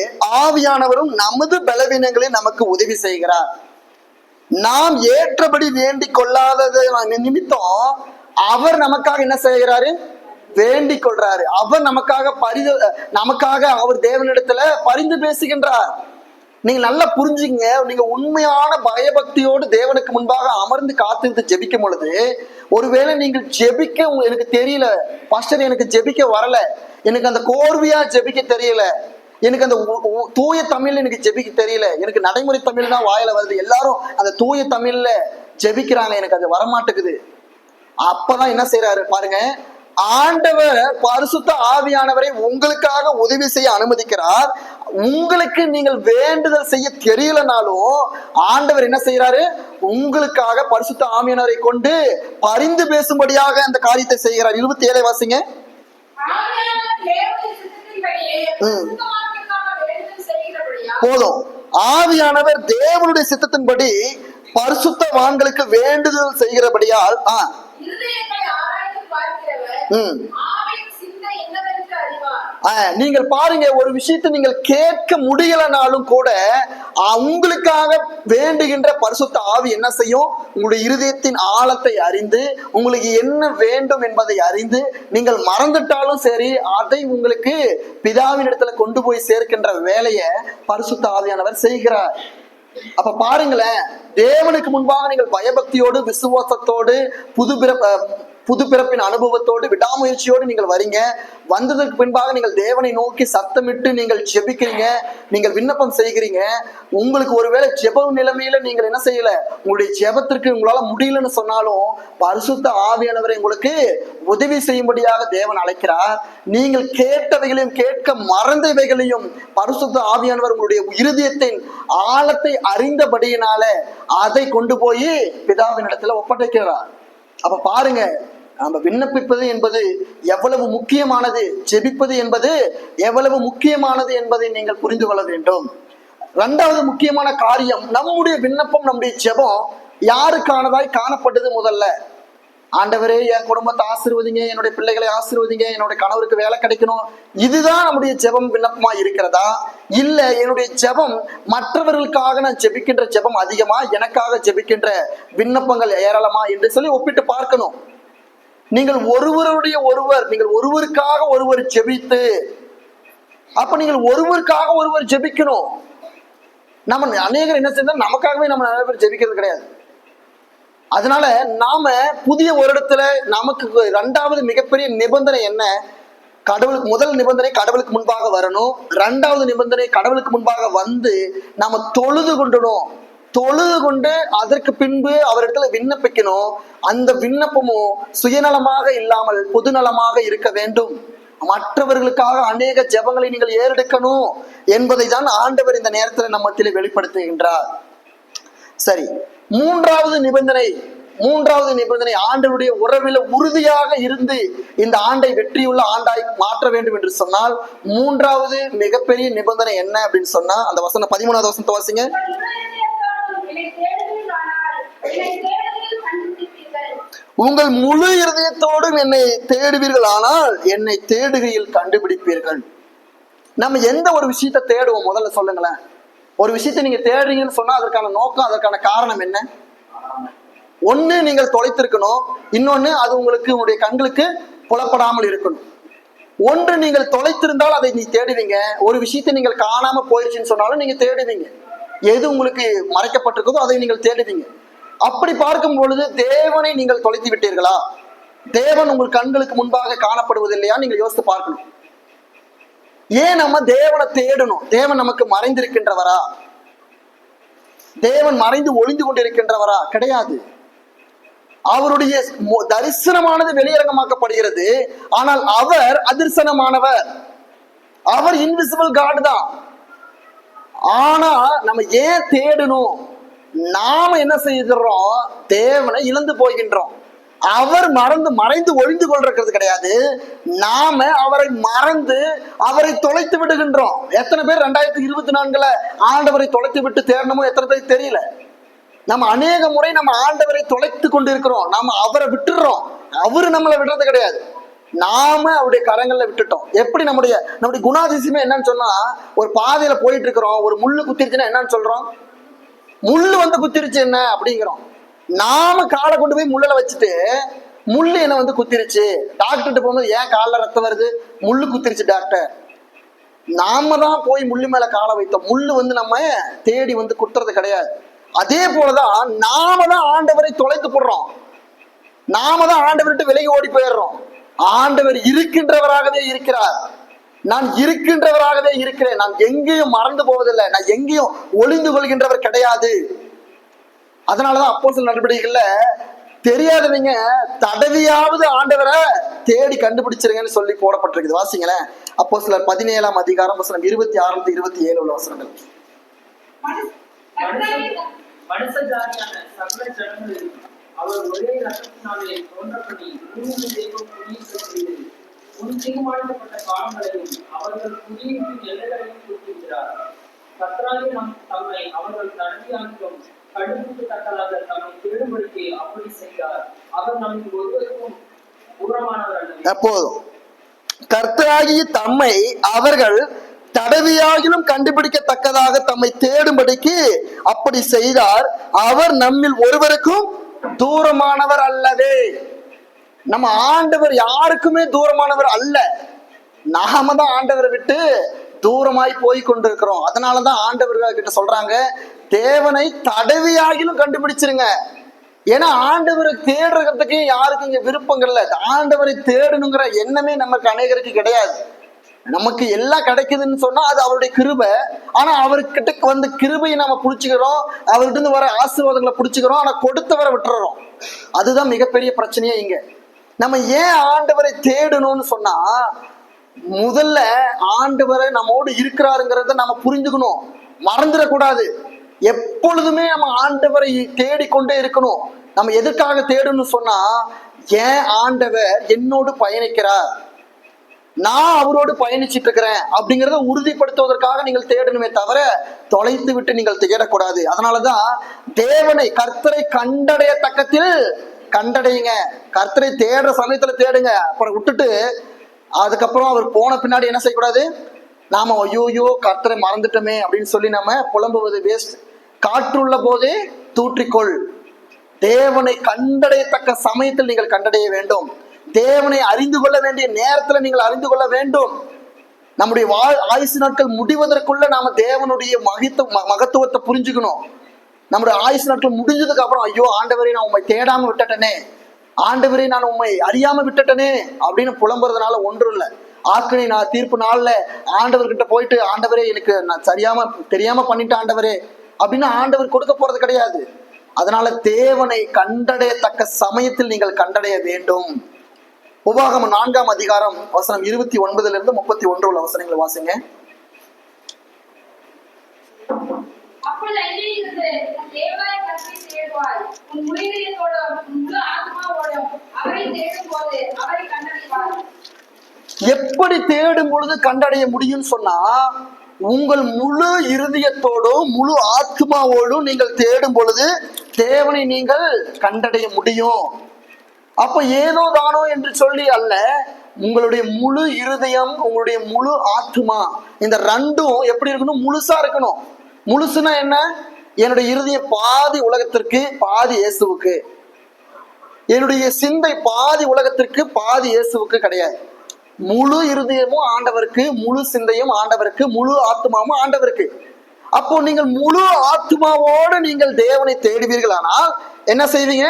ஆவியானவரும் நமது பலவீனங்களில் நமக்கு உதவி செய்கிறார். நாம் ஏற்றபடி வேண்டிக் கொள்ளாதது நிமித்தம் அவர் நமக்காக என்ன செய்கிறாரு? வேண்டிக் கொள்றாரு. அவர் நமக்காக அவர் தேவனிடத்துல பரிந்து பேசுகின்றார். நீங்க நல்லா புரிஞ்சுங்க. நீங்க உண்மையான பயபக்தியோடு தேவனுக்கு முன்பாக அமர்ந்து காத்திருந்து ஜெபிக்கும் பொழுது, ஒருவேளை நீங்கள் ஜெபிக்க எனக்கு தெரியல பாஸ்டர், எனக்கு ஜெபிக்க வரல, எனக்கு அந்த கோர்வையா ஜெபிக்க தெரியல, எனக்கு அந்த தூய தமிழ்ல எனக்கு ஜெபிக்க தெரியல, எனக்கு நடைமுறை தமிழ் தான் வாயில வருது, எல்லாரும் அந்த தூய தமிழ்ல ஜெபிக்கிறாங்க, எனக்கு அது வரமாட்டேங்குது. அப்பதான் என்ன செய்யறாரு பாருங்க, ஆண்டவர் பரிசுத்த ஆவியானவரை உங்களுக்காக உதவி செய்ய அனுமதிக்கிறார். உங்களுக்கு நீங்கள் வேண்டுதல் செய்ய தெரியலனாலும் ஆண்டவர் என்ன செய்யறாரு? உங்களுக்காக பரிசுத்த ஆவியானவரை கொண்டு பரிந்து பேசும்படியாக அந்த காரியத்தை செய்கிறார். 27 வாசிங்க. போதும். ஆவியானவர் தேவனுடைய சித்தத்தின்படி பரிசுத்தவான்களுக்கு வேண்டுதல் செய்கிறபடியால் நீங்கள் பாருங்க, ஒரு விஷயத்தை நீங்கள் கேட்க முடியலனாலும் கூட உங்களுக்காக வேண்டுகின்ற பரிசுத்த ஆவி என்ன செய்யும்? உங்களுடைய இருதயத்தின் ஆழத்தை அறிந்து உங்களுக்கு என்ன வேண்டும் என்பதை அறிந்து நீங்கள் மறந்துட்டாலும் சரி, அதை உங்களுக்கு பிதாவின் இடத்துல கொண்டு போய் சேர்க்கின்ற வேலையை பரிசுத்த ஆவியானவர் செய்கிறார். அப்ப பாருங்களேன், தேவனுக்கு முன்பாக நீங்கள் பயபக்தியோடு விசுவாசத்தோடு புது பிறப்பின் அனுபவத்தோடு விடாமுயற்சியோடு நீங்கள் வரீங்க. வந்ததற்கு பின்பாக நீங்கள் தேவனை நோக்கி சத்தமிட்டு நீங்கள் ஜெபிக்கிறீங்க, நீங்கள் விண்ணப்பம் செய்கிறீங்க. உங்களுக்கு ஒருவேளை ஜெப நிலைமையில நீங்கள் என்ன செய்யல, உங்களுடைய ஜெபத்திற்கு உங்களால முடியலன்னு சொன்னாலும் பரிசுத்த ஆவியானவரை உங்களுக்கு உதவி செய்யும்படியாக தேவன் அழைக்கிறார். நீங்கள் கேட்டவைகளையும் கேட்க மறந்தவைகளையும் பரிசுத்த ஆவியானவர் உங்களுடைய இருதயத்தின் ஆழத்தை அறிந்தபடியினால அதை கொண்டு போய் பிதாவின் இடத்துல ஒப்படைக்கிறார். அப்ப பாருங்க, நம்ம விண்ணப்பிப்பது என்பது எவ்வளவு முக்கியமானது, ஜெபிப்பது என்பது எவ்வளவு முக்கியமானது என்பதை நீங்கள் புரிந்து கொள்ள வேண்டும். இரண்டாவது முக்கியமான காரியம், நம்முடைய விண்ணப்பம், நம்முடைய ஜெபம் யாருக்கானதாய் காணப்பட்டது? முதல்ல, ஆண்டவரே என் குடும்பத்தை ஆசீர்வதிங்க, என்னுடைய பிள்ளைகளை ஆசீர்வதிங்க, என்னுடைய கணவருக்கு வேலை கிடைக்கணும், இதுதான் நம்முடைய ஜெபம் விண்ணப்பமா இருக்கிறதா? இல்ல என்னுடைய ஜெபம் மற்றவர்களுக்காக நான் ஜெபிக்கின்ற ஜெபம் அதிகமா, எனக்காக ஜெபிக்கின்ற விண்ணப்பங்கள் ஏராளமா என்று சொல்லி ஒப்பிட்டு பார்க்கணும். நீங்கள் நீங்கள் ஒருவருக்காக ஒருவர் ஜெபித்து, அப்ப நீங்கள் ஒருவருக்காக ஒருவர் ஜெபிக்கணும். நம்ம அநேகர் என்ன செய்யணும், நமக்காகவே நம்ம நிறைய பேர் ஜெபிக்கிறது கிடையாது. அதனால நாம புதிய ஒரு இடத்துல நமக்கு இரண்டாவது மிகப்பெரிய நிபந்தனை என்ன? கடவுளுக்கு முதல் நிபந்தனை கடவுளுக்கு முன்பாக வரணும். இரண்டாவது நிபந்தனை கடவுளுக்கு முன்பாக வந்து நாம தொழுது கொண்டு அதற்கு பின்பு அவரிடத்துல விண்ணப்பிக்கணும். அந்த விண்ணப்பமும் சுயநலமாக இல்லாமல் பொதுநலமாக இருக்க வேண்டும். மற்றவர்களுக்காக அநேக ஜெபங்களை நீங்கள் ஏறெடுக்கணும் என்பதை தான் ஆண்டவர் இந்த நேரத்துல நம்மத்திலே வெளிப்படுத்துகின்றார். சரி, மூன்றாவது நிபந்தனை ஆண்டவருடைய உறவில உறுதியாக இருந்து இந்த ஆண்டை வெற்றியுள்ள ஆண்டாய் மாற்ற வேண்டும் என்று சொன்னால், மூன்றாவது மிகப்பெரிய நிபந்தனை என்ன அப்படின்னு சொன்னா, அந்த வசனம் 13வது வசனத்தை வாசிங்க. உங்கள் முழு இருதயத்தோடும் என்னை தேடுவீர்கள், ஆனால் என்னை தேடுகையில் கண்டுபிடிப்பீர்கள். நம்ம எந்த ஒரு விஷயத்தை தேடுவோம்? முதல்ல சொல்லுங்களேன். ஒரு விஷயத்தை நீங்க தேடுறீங்கன்னு சொன்னா அதற்கான நோக்கம், அதற்கான காரணம் என்ன? ஒண்ணு நீங்கள் தொலைத்திருக்கணும், இன்னொன்னு அது உங்களுடைய கண்களுக்கு புலப்படாமல் இருக்கணும். ஒன்று நீங்கள் தொலைத்திருந்தால் அதை நீ தேடுவீங்க, ஒரு விஷயத்தை நீங்கள் காணாம போயிடுச்சுன்னு சொன்னாலும் நீங்க தேடுவீங்க. எது உங்களுக்கு மறைக்கப்பட்டிருக்கதோ அதை நீங்கள் தேடுவீங்க. அப்படி பார்க்கும் பொழுது தேவனை நீங்கள் தொலைத்து விட்டீர்களா? தேவன் உங்கள் கண்களுக்கு முன்பாக காணப்படுவதில்லையா? நீங்கள் யோசித்து பார்க்கணும். ஏன் நம்ம தேவனை தேடணும்? தேவன் நமக்கு மறைந்திருக்கின்றவரா? தேவன் மறைந்து ஒளிந்து கொண்டிருக்கின்றவரா? கிடையாது. அவருடைய தரிசனமானது வெளியரங்கமாக்கப்படுகிறது, ஆனால் அவர் அதிர்சனமானவர். அவர் இன்விசிபிள் காட் தான். ஆனா நம்ம ஏன் தேடணும்? நாம என்ன செய்கிறோம்? தேவனை இழந்து போகின்றோம். அவர் மறைந்து ஒழிந்து கொள்றது கிடையாது, நாம அவரை மறந்து அவரை தொலைத்து விடுகின்றோம். எத்தனை பேர் 2024 ஆண்டவரை தொலைத்து விட்டு தேடணுமோ எத்தனை பேர் தெரியல. நம்ம அநேக முறை நம்ம ஆண்டவரை தொலைத்து கொண்டு இருக்கிறோம். நாம அவரை விட்டுடுறோம், அவரு நம்மளை விடுறது கிடையாது. நாம அவருடைய கரங்கள்ல விட்டுட்டோம். எப்படி நம்முடைய குணாதிசயமே என்னன்னு சொன்னா, ஒரு பாதையில போயிட்டு இருக்கிறோம், ஒரு முள்ளு குத்திருச்சுன்னா என்னன்னு சொல்றோம்? முள்ளு வந்து குத்திருச்சு என்ன அப்படிங்கிறோம். நாம காலை கொண்டு போய் முள்ளுல வச்சுட்டு முள்ளு என்ன வந்து குத்திருச்சு, டாக்டர்கிட்ட போகும்போது ஏன் காலில் ரத்தம் வருது, முள்ளு குத்திருச்சு டாக்டர். நாம தான் போய் முள்ளு மேல காலை வைத்தோம், முள்ளு வந்து நம்ம தேடி வந்து குத்துறது கிடையாது. அதே போலதான் நாம தான் ஆண்டவரை தொலைத்து போடுறோம், நாம தான் ஆண்டவர்கிட்ட விலகி ஓடி போயிடுறோம். ஆண்டவர் இருக்கின்றவராகவே இருக்கிறார். நான் இருக்கின்றவராகவே இருக்கிறேன், நான் எங்கேயும் மறந்து போவதில்லை, நான் எங்கேயும் ஒளிந்து கொள்கின்றவர் கிடையாது. அதனாலதான் அப்போஸ்தலர் நடவடிக்கைகள்ல தெரியாதவங்க தடவியாவது ஆண்டவரை தேடி கண்டுபிடிச்சிருங்கன்னு சொல்லி போடப்பட்டிருக்குது. வாசிங்களேன், அப்போஸ்தலர் 17ஆம் அதிகாரம் வசனம் 26 27 உள்ள வசனங்கள். மனுஷ ஜாதியான சகல ஜனங்களில் அவர் ஒரே ரத்தத்தினாலே தோன்றப்படி பூமியின் தெய்வம் குடியிருக்க செய்தது. முன் தீர்மானிக்கப்பட்ட காலங்களையும் அவர்கள் குடியிருக்கும் எல்லைகளையும் குறிப்பிடுகிறார். கர்த்தராகிய தம்மை அவர்கள் தடவியாகிலும் கண்டுபிடிக்கத்தக்கதாக தம்மை தேடும்படிக்கு அப்படி செய்தார். அவர் நமக்கு ஒருவருக்கும் தூரமானவர் அல்ல. எப்போதும் கர்த்தராகிய தம்மை அவர்கள் தடவியாகிலும் கண்டுபிடிக்கத்தக்கதாக தம்மை தேடும்படிக்கு அப்படி செய்தார். அவர் நம்மில் ஒருவருக்கும் தூரமானவர் அல்லவே. நம்ம ஆண்டவர் யாருக்குமே தூரமானவர் அல்ல. நாம தான் ஆண்டவரை விட்டு தூரமாய் போய் கொண்டிருக்கிறோம். அதனாலதான் ஆண்டவர்கள் கிட்ட சொல்றாங்க, தேவனை தடவியாகிலும் கண்டுபிடிச்சிருங்க. ஏன்னா ஆண்டவரை தேடுறதுக்கு யாருக்கும் இங்க விருப்பங்கள் இல்லை. ஆண்டவரை தேடணுங்கிற எண்ணமே நமக்கு அநேகருக்கு கிடையாது. நமக்கு எல்லாம் கிடைக்குதுன்னு சொன்னா அது அவருடைய கிருபை. ஆனா அவர்கிட்ட வந்து கிருபையை நம்ம புடிச்சுக்கிறோம், அவர்கிட்ட இருந்து வர ஆசீர்வாதங்களை புடிச்சுக்கிறோம், ஆனா கொடுத்தவரை விட்டுறோம். அதுதான் மிகப்பெரிய பிரச்சனையே இங்க. நம்ம ஏன் ஆண்டவரை தேடணும்னு சொன்னா, முதல்ல ஆண்டவரை நம்மோடு இருக்கிறாருங்கிறத நம்ம புரிஞ்சுக்கணும், மறந்துடக்கூடாது. எப்பொழுதுமே நம்ம ஆண்டவரை தேடிக்கொண்டே இருக்கணும். நம்ம எதுக்காக தேடணும்னு சொன்னா, ஏன் ஆண்டவர் என்னோடு பயணிக்கிறார், நான் அவரோடு பயணிச்சுட்டு இருக்கிறேன் அப்படிங்கிறத உறுதிப்படுத்துவதற்காக நீங்கள் தேடணுமே தவிர தொலைத்து விட்டு நீங்கள் தேடக்கூடாது. அதனாலதான் தேவனை கர்த்தரை கண்டடையத்தக்கத்தில் கண்டடையுங்க. கர்த்தரை தேடுற சமயத்துல தேடுங்க. அப்புறம் விட்டுட்டு அதுக்கப்புறம் அவர் போன பின்னாடி என்ன செய்யக்கூடாது, நாம ஐயோயோ கர்த்தரை மறந்துட்டோமே அப்படின்னு சொல்லி நம்ம புலம்புவது வேஸ்ட். காற்றுள்ள போதே தூற்றிக்கொள். தேவனை கண்டடையத்தக்க சமயத்தில் நீங்கள் கண்டடைய வேண்டும். தேவனை அறிந்து கொள்ள வேண்டிய நேரத்துல நீங்கள் அறிந்து கொள்ள வேண்டும். நம்முடைய ஆயுசு நாட்கள் முடிவதற்குள்ள நாம தேவனுடைய மகத்துவத்தை புரிஞ்சுக்கணும். நம்முடைய ஆயுசு நாட்கள் முடிஞ்சதுக்கு அப்புறம் ஐயோ ஆண்டவரை நான் உண்மை தேடாம விட்டுட்டனே, ஆண்டவரை நான் உண்மை அறியாம விட்டுட்டனே அப்படின்னு புலம்புறதுனால ஒன்றும் இல்லை. ஆக்கினை நான் தீர்ப்பு நாள்ல ஆண்டவர்கிட்ட போயிட்டு ஆண்டவரே எனக்கு நான் தெரியாம பண்ணிட்டேன் ஆண்டவரே அப்படின்னு ஆண்டவர் கொடுக்க போறது கிடையாது. அதனால தேவனை கண்டடையத்தக்க சமயத்தில் நீங்கள் கண்டடைய வேண்டும். உபாகமம் 4ஆம் அதிகாரம் வசனம் 29 31 உள்ள வசனங்களை வாசிங்க. அப்பொழுது அங்கிருந்து உன் தேவனாய கர்த்தரை தேடுவாய், உன் முழு இதயத்தோடும் உன் முழு ஆத்துமாவோடும் அவரை தேடும்போது அவரை கண்டடைவாய். எப்படி தேடும் பொழுது கண்டடைய முடியும்னு சொன்னா, உங்கள் முழு இருதயத்தோடும் முழு ஆத்மாவோடும் நீங்கள் தேடும் பொழுது தேவனை நீங்கள் கண்டடைய முடியும். அப்ப ஏதோ தானோ என்று சொல்லி அல்ல, உங்களுடைய முழு இருதயம் உங்களுடைய முழு ஆத்மா இந்த ரெண்டும் எப்படி இருக்கணும், முழுசா இருக்கணும். முழுசுனா என்ன, என்னுடைய இருதயம் பாதி உலகத்திற்கு பாதி இயேசுவுக்கு, என்னுடைய சிந்தை பாதி உலகத்திற்கு பாதி இயேசுவுக்கு கிடையாது. முழு இருதயமும் ஆண்டவருக்கு, முழு சிந்தையும் ஆண்டவருக்கு, முழு ஆத்மாவும் ஆண்டவருக்கு. அப்போ நீங்கள் முழு ஆத்மாவோடு நீங்கள் தேவனை தேடுவீர்கள், ஆனால் என்ன செய்வீங்க,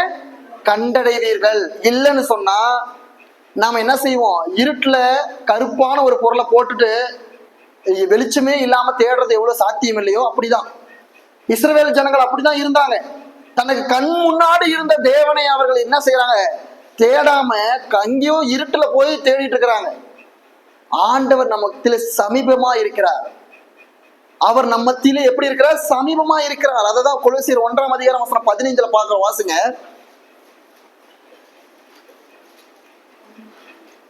கண்டடைவீர்கள். இல்லைன்னு சொன்னா நாம என்ன செய்வோம், இருட்டுல கருப்பான ஒரு பொருளை போட்டுட்டு வெளிச்சமே இல்லாம தேடுறது எவ்வளவு சாத்தியம் இல்லையோ அப்படிதான் இஸ்ரவேல் ஜனங்கள் அப்படிதான் இருந்தாங்க. தனக்கு கண் முன்னாடி இருந்த தேவனை அவர்கள் என்ன செய்யறாங்க, தேடாம அங்கேயோ இருட்டுல போய் தேடிட்டு இருக்கிறாங்க. ஆண்டவர் நம்ம மத்தியில சமீபமா இருக்கிறார். அவர் நம்ம மத்தியில எப்படி இருக்கிறார், சமீபமா இருக்கிறார். அததான் கொலோசியர் 1ஆம் அதிகாரம் வசனம் 15 பார்க்க வாசுங்க.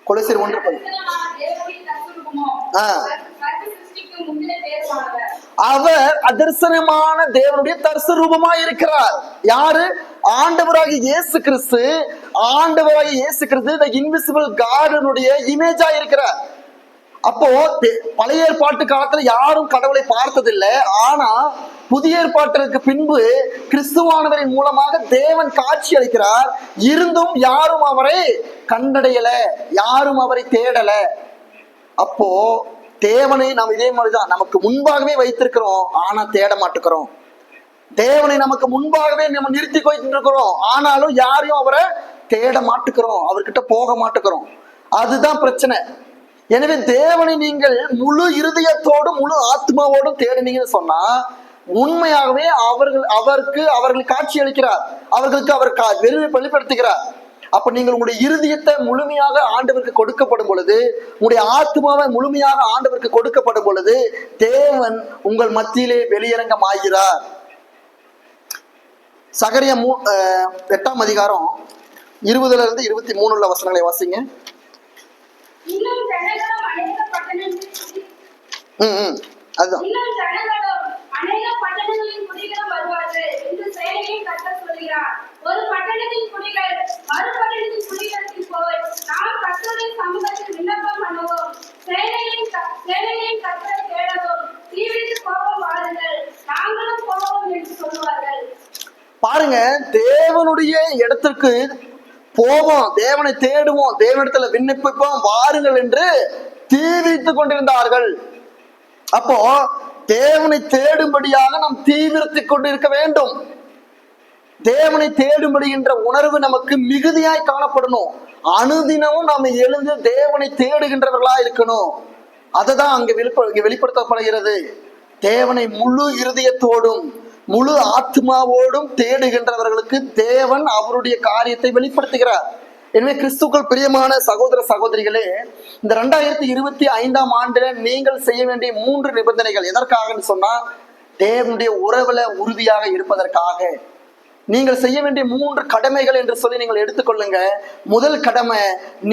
கொலோசியர் 1:15. அவர் அதர்சனமான தேவனுடைய தரிசன ரூபமாய் இருக்கிறார். யாரு, ஆண்டவராகிய இயேசு கிறிஸ்து ஆண்டவராகிய இயேசு கிறிஸ்து the invisible காடனுடைய இமேஜா இருக்கிறார். அப்போ பழைய ஏற்பாட்டு காலத்துல யாரும் கடவுளை பார்த்ததில்லை. ஆனா புதிய ஏற்பாட்டிற்கு பின்பு கிறிஸ்துவானவரின் மூலமாக தேவன் காட்சி அளிக்கிறார். இருந்தும் யாரும் அவரை கண்டடையல, யாரும் அவரை தேடல. அப்போ தேவனை நாம் இதே மாதிரிதான் நமக்கு முன்பாகவே வைத்திருக்கிறோம், ஆனா தேட மாட்டுக்கிறோம். தேவனை நமக்கு முன்பாகவே நம்ம நிறுத்தி வைத்திருக்கிறோம், ஆனாலும் யாரையும் அவரை தேட மாட்டுக்கிறோம், அவர்கிட்ட போக மாட்டுக்கிறோம். அதுதான் பிரச்சனை. எனவே தேவனை நீங்கள் முழு இருதயத்தோடும் முழு ஆத்மாவோடும் தேடினீங்கன்னு சொன்னா உண்மையாகவே அவர்கள் காட்சி அளிக்கிறார், அவர்களுக்கு அவர் வெளிப்படுத்துகிறார். அப்ப நீங்கள் உங்களுடைய இருதயத்தை முழுமையாக ஆண்டவருக்கு கொடுக்கப்படும் பொழுது, உங்களுடைய ஆத்மாவை முழுமையாக ஆண்டவருக்கு கொடுக்கப்படும் பொழுது தேவன் உங்கள் மத்தியிலே வெளியரங்கம் ஆகிறார். சகரியா 8ஆம் அதிகாரம் 20-23 வசனங்களை வாசிங்க. அதுதான் அநேக பட்டணங்களின் குடிகளும் வருவார்கள் என்று சேனையின் கர்த்தர் சொல்கிறார். ஒரு பட்டணத்தின் குடிகள் மறு பட்டணத்தின் குடிகளுக்கு போய் நாம் கர்த்தருடைய சமூகத்தில் விண்ணப்பம் பண்ணுவோம், சேனையின் கர்த்தரை தேடவும், தீவிரித்து போவோம், வாருங்கள் நாங்களும் போவோம் என்று சொல்லுவார்கள். பாருங்க, தேவனுடைய இடத்திற்கு போவோம், தேவனை தேடுவோம், தேவனிடத்துல விண்ணப்பிப்போம், வாருங்கள் என்று தீவிரித்துக் கொண்டிருந்தார்கள். அப்போ தேவனை தேடும்படியாக நாம் தீவிரத்திக் கொண்டிருக்க வேண்டும். தேவனை தேடும்படி என்ற உணர்வு நமக்கு மிகுதியாய் காணப்படணும். அனுதினமும் நாம எழுந்து தேவனை தேடுகின்றவர்களா இருக்கணும். அதுதான் அங்க வெளிப்படுத்தப்படுகிறது. தேவனை முழு இருதயத்தோடும் முழு ஆத்மாவோடும் தேடுகின்றவர்களுக்கு தேவன் அவருடைய காரியத்தை வெளிப்படுத்துகிறார். எனவே கிறிஸ்துக்கள் பிரியமான சகோதர சகோதரிகளே, இந்த 2025ஆம் ஆண்டுல நீங்கள் செய்ய வேண்டிய 3 நிபந்தனைகள் எதற்காக சொன்னா, தேவனுடைய உறவுல உறுதியாக இருப்பதற்காக. நீங்கள் செய்ய வேண்டிய 3 கடமைகள் என்று சொல்லி நீங்கள் எடுத்துக்கொள்ளுங்க. முதல் கடமை,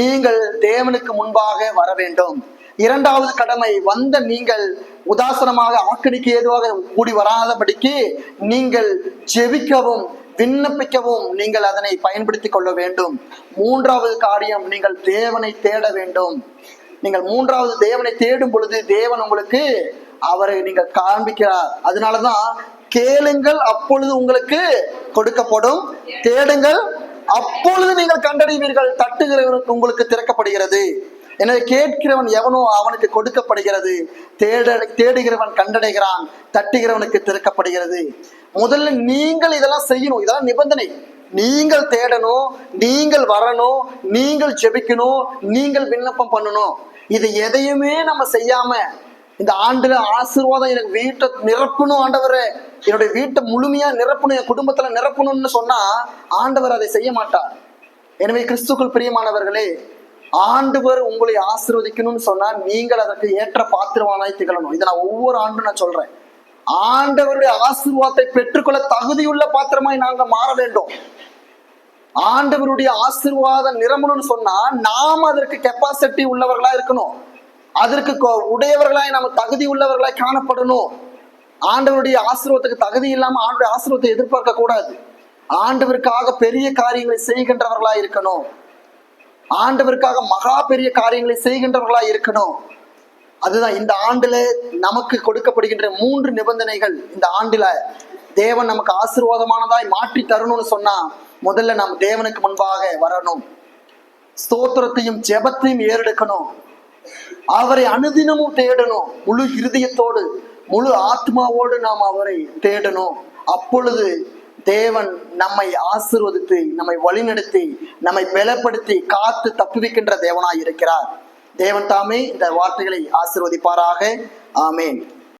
நீங்கள் தேவனுக்கு முன்பாக வர வேண்டும். 2வது கடமை, வந்த நீங்கள் உதாசனமாக ஆக்கடிக்கு ஏதுவாக கூடி வராதபடிக்கு நீங்கள் ஜெபிக்கவும் விண்ணப்பிக்கவும் நீங்கள் அதனை பயன்படுத்திக் கொள்ள வேண்டும். 3வது காரியம், நீங்கள் தேவனை தேட வேண்டும். நீங்கள் 3வது தேவனை தேடும் பொழுது தேவன் உங்களுக்கு அவரை நீங்கள் காண்பிக்கிறார். அதனாலதான் கேளுங்கள் அப்பொழுது உங்களுக்கு கொடுக்கப்படும், தேடுங்கள் அப்பொழுது நீங்கள் கண்டடைவீர்கள், தட்டுகிறவனுக்கு உங்களுக்கு திறக்கப்படுகிறது. எனவே கேட்கிறவன் எவனோ அவனுக்கு கொடுக்கப்படுகிறது, தேடுகிறவன் கண்டடைகிறான், தட்டுகிறவனுக்கு திறக்கப்படுகிறது. முதல்ல நீங்கள் இதெல்லாம் செய்யணும். இதெல்லாம் நிபந்தனை. நீங்கள் தேடணும், நீங்கள் வரணும், நீங்கள் ஜெபிக்கணும், நீங்கள் விண்ணப்பம் பண்ணணும். இது எதையுமே நம்ம செய்யாம இந்த ஆண்டுல ஆசீர்வாதம் எனக்கு வீட்டை நிரப்பணும், ஆண்டவரே என்னுடைய வீட்டை முழுமையா நிரப்பணும், என் குடும்பத்துல நிரப்பணும்னு சொன்னா ஆண்டவர் அதை செய்ய மாட்டார். எனவே கிறிஸ்துக்குள் பிரியமானவர்களே, ஆண்டவர் உங்களை ஆசீர்வதிக்கணும்னு சொன்னா நீங்கள் அதற்கு ஏற்ற பாத்திரவானாய் திகழணும். இதை நான் ஒவ்வொரு ஆண்டும் நான் சொல்றேன். ஆண்டவருடைய ஆசீர்வாதத்தை பெற்றுக்கொள்ள தகுதியுள்ள பாத்திரமாய் நாங்க மாற வேண்டும். ஆண்டவருடைய ஆசீர்வாதம் நிரம்பணும்னு சொன்னா நாம் அதற்கு கெப்பாசிட்டி உள்ளவர்களா இருக்கணும், அதற்கு உடையவர்களாய் நம்ம தகுதி உள்ளவர்களாய் காணப்படணும். ஆண்டவருடைய ஆசீர்வாதத்துக்கு தகுதி இல்லாம ஆண்டவருடைய ஆசீர்வாதத்தை எதிர்பார்க்க கூடாது. ஆண்டவருக்காக பெரிய காரியங்களை செய்கின்றவர்களா இருக்கணும், ஆண்டவருக்காக மகா பெரிய காரியங்களை செய்கின்றவர்களா இருக்கணும். அதுதான் இந்த ஆண்டுல நமக்கு கொடுக்கப்படுகின்ற 3 நிபந்தனைகள். இந்த ஆண்டுல தேவன் நமக்கு ஆசீர்வாதமானதாய் மாற்றி தரணும்னு சொன்னா முதல்ல நாம் தேவனுக்கு முன்பாக வரணும், ஸ்தோத்திரத்தையும் ஜெபத்தையும் ஏறெடுக்கணும், அவரை அனுதினமும் தேடணும், முழு இருதயத்தோடு முழு ஆத்மாவோடு நாம் அவரை தேடணும். அப்பொழுது தேவன் நம்மை ஆசீர்வதித்து நம்மை வழிநடத்தி நம்மை பலப்படுத்தி காத்து தப்புவிக்கின்ற தேவனாய் இருக்கிறார். தேவன் தாமே இந்த வார்த்தைகளை ஆசீர்வதிப்பாராக. ஆமேன்.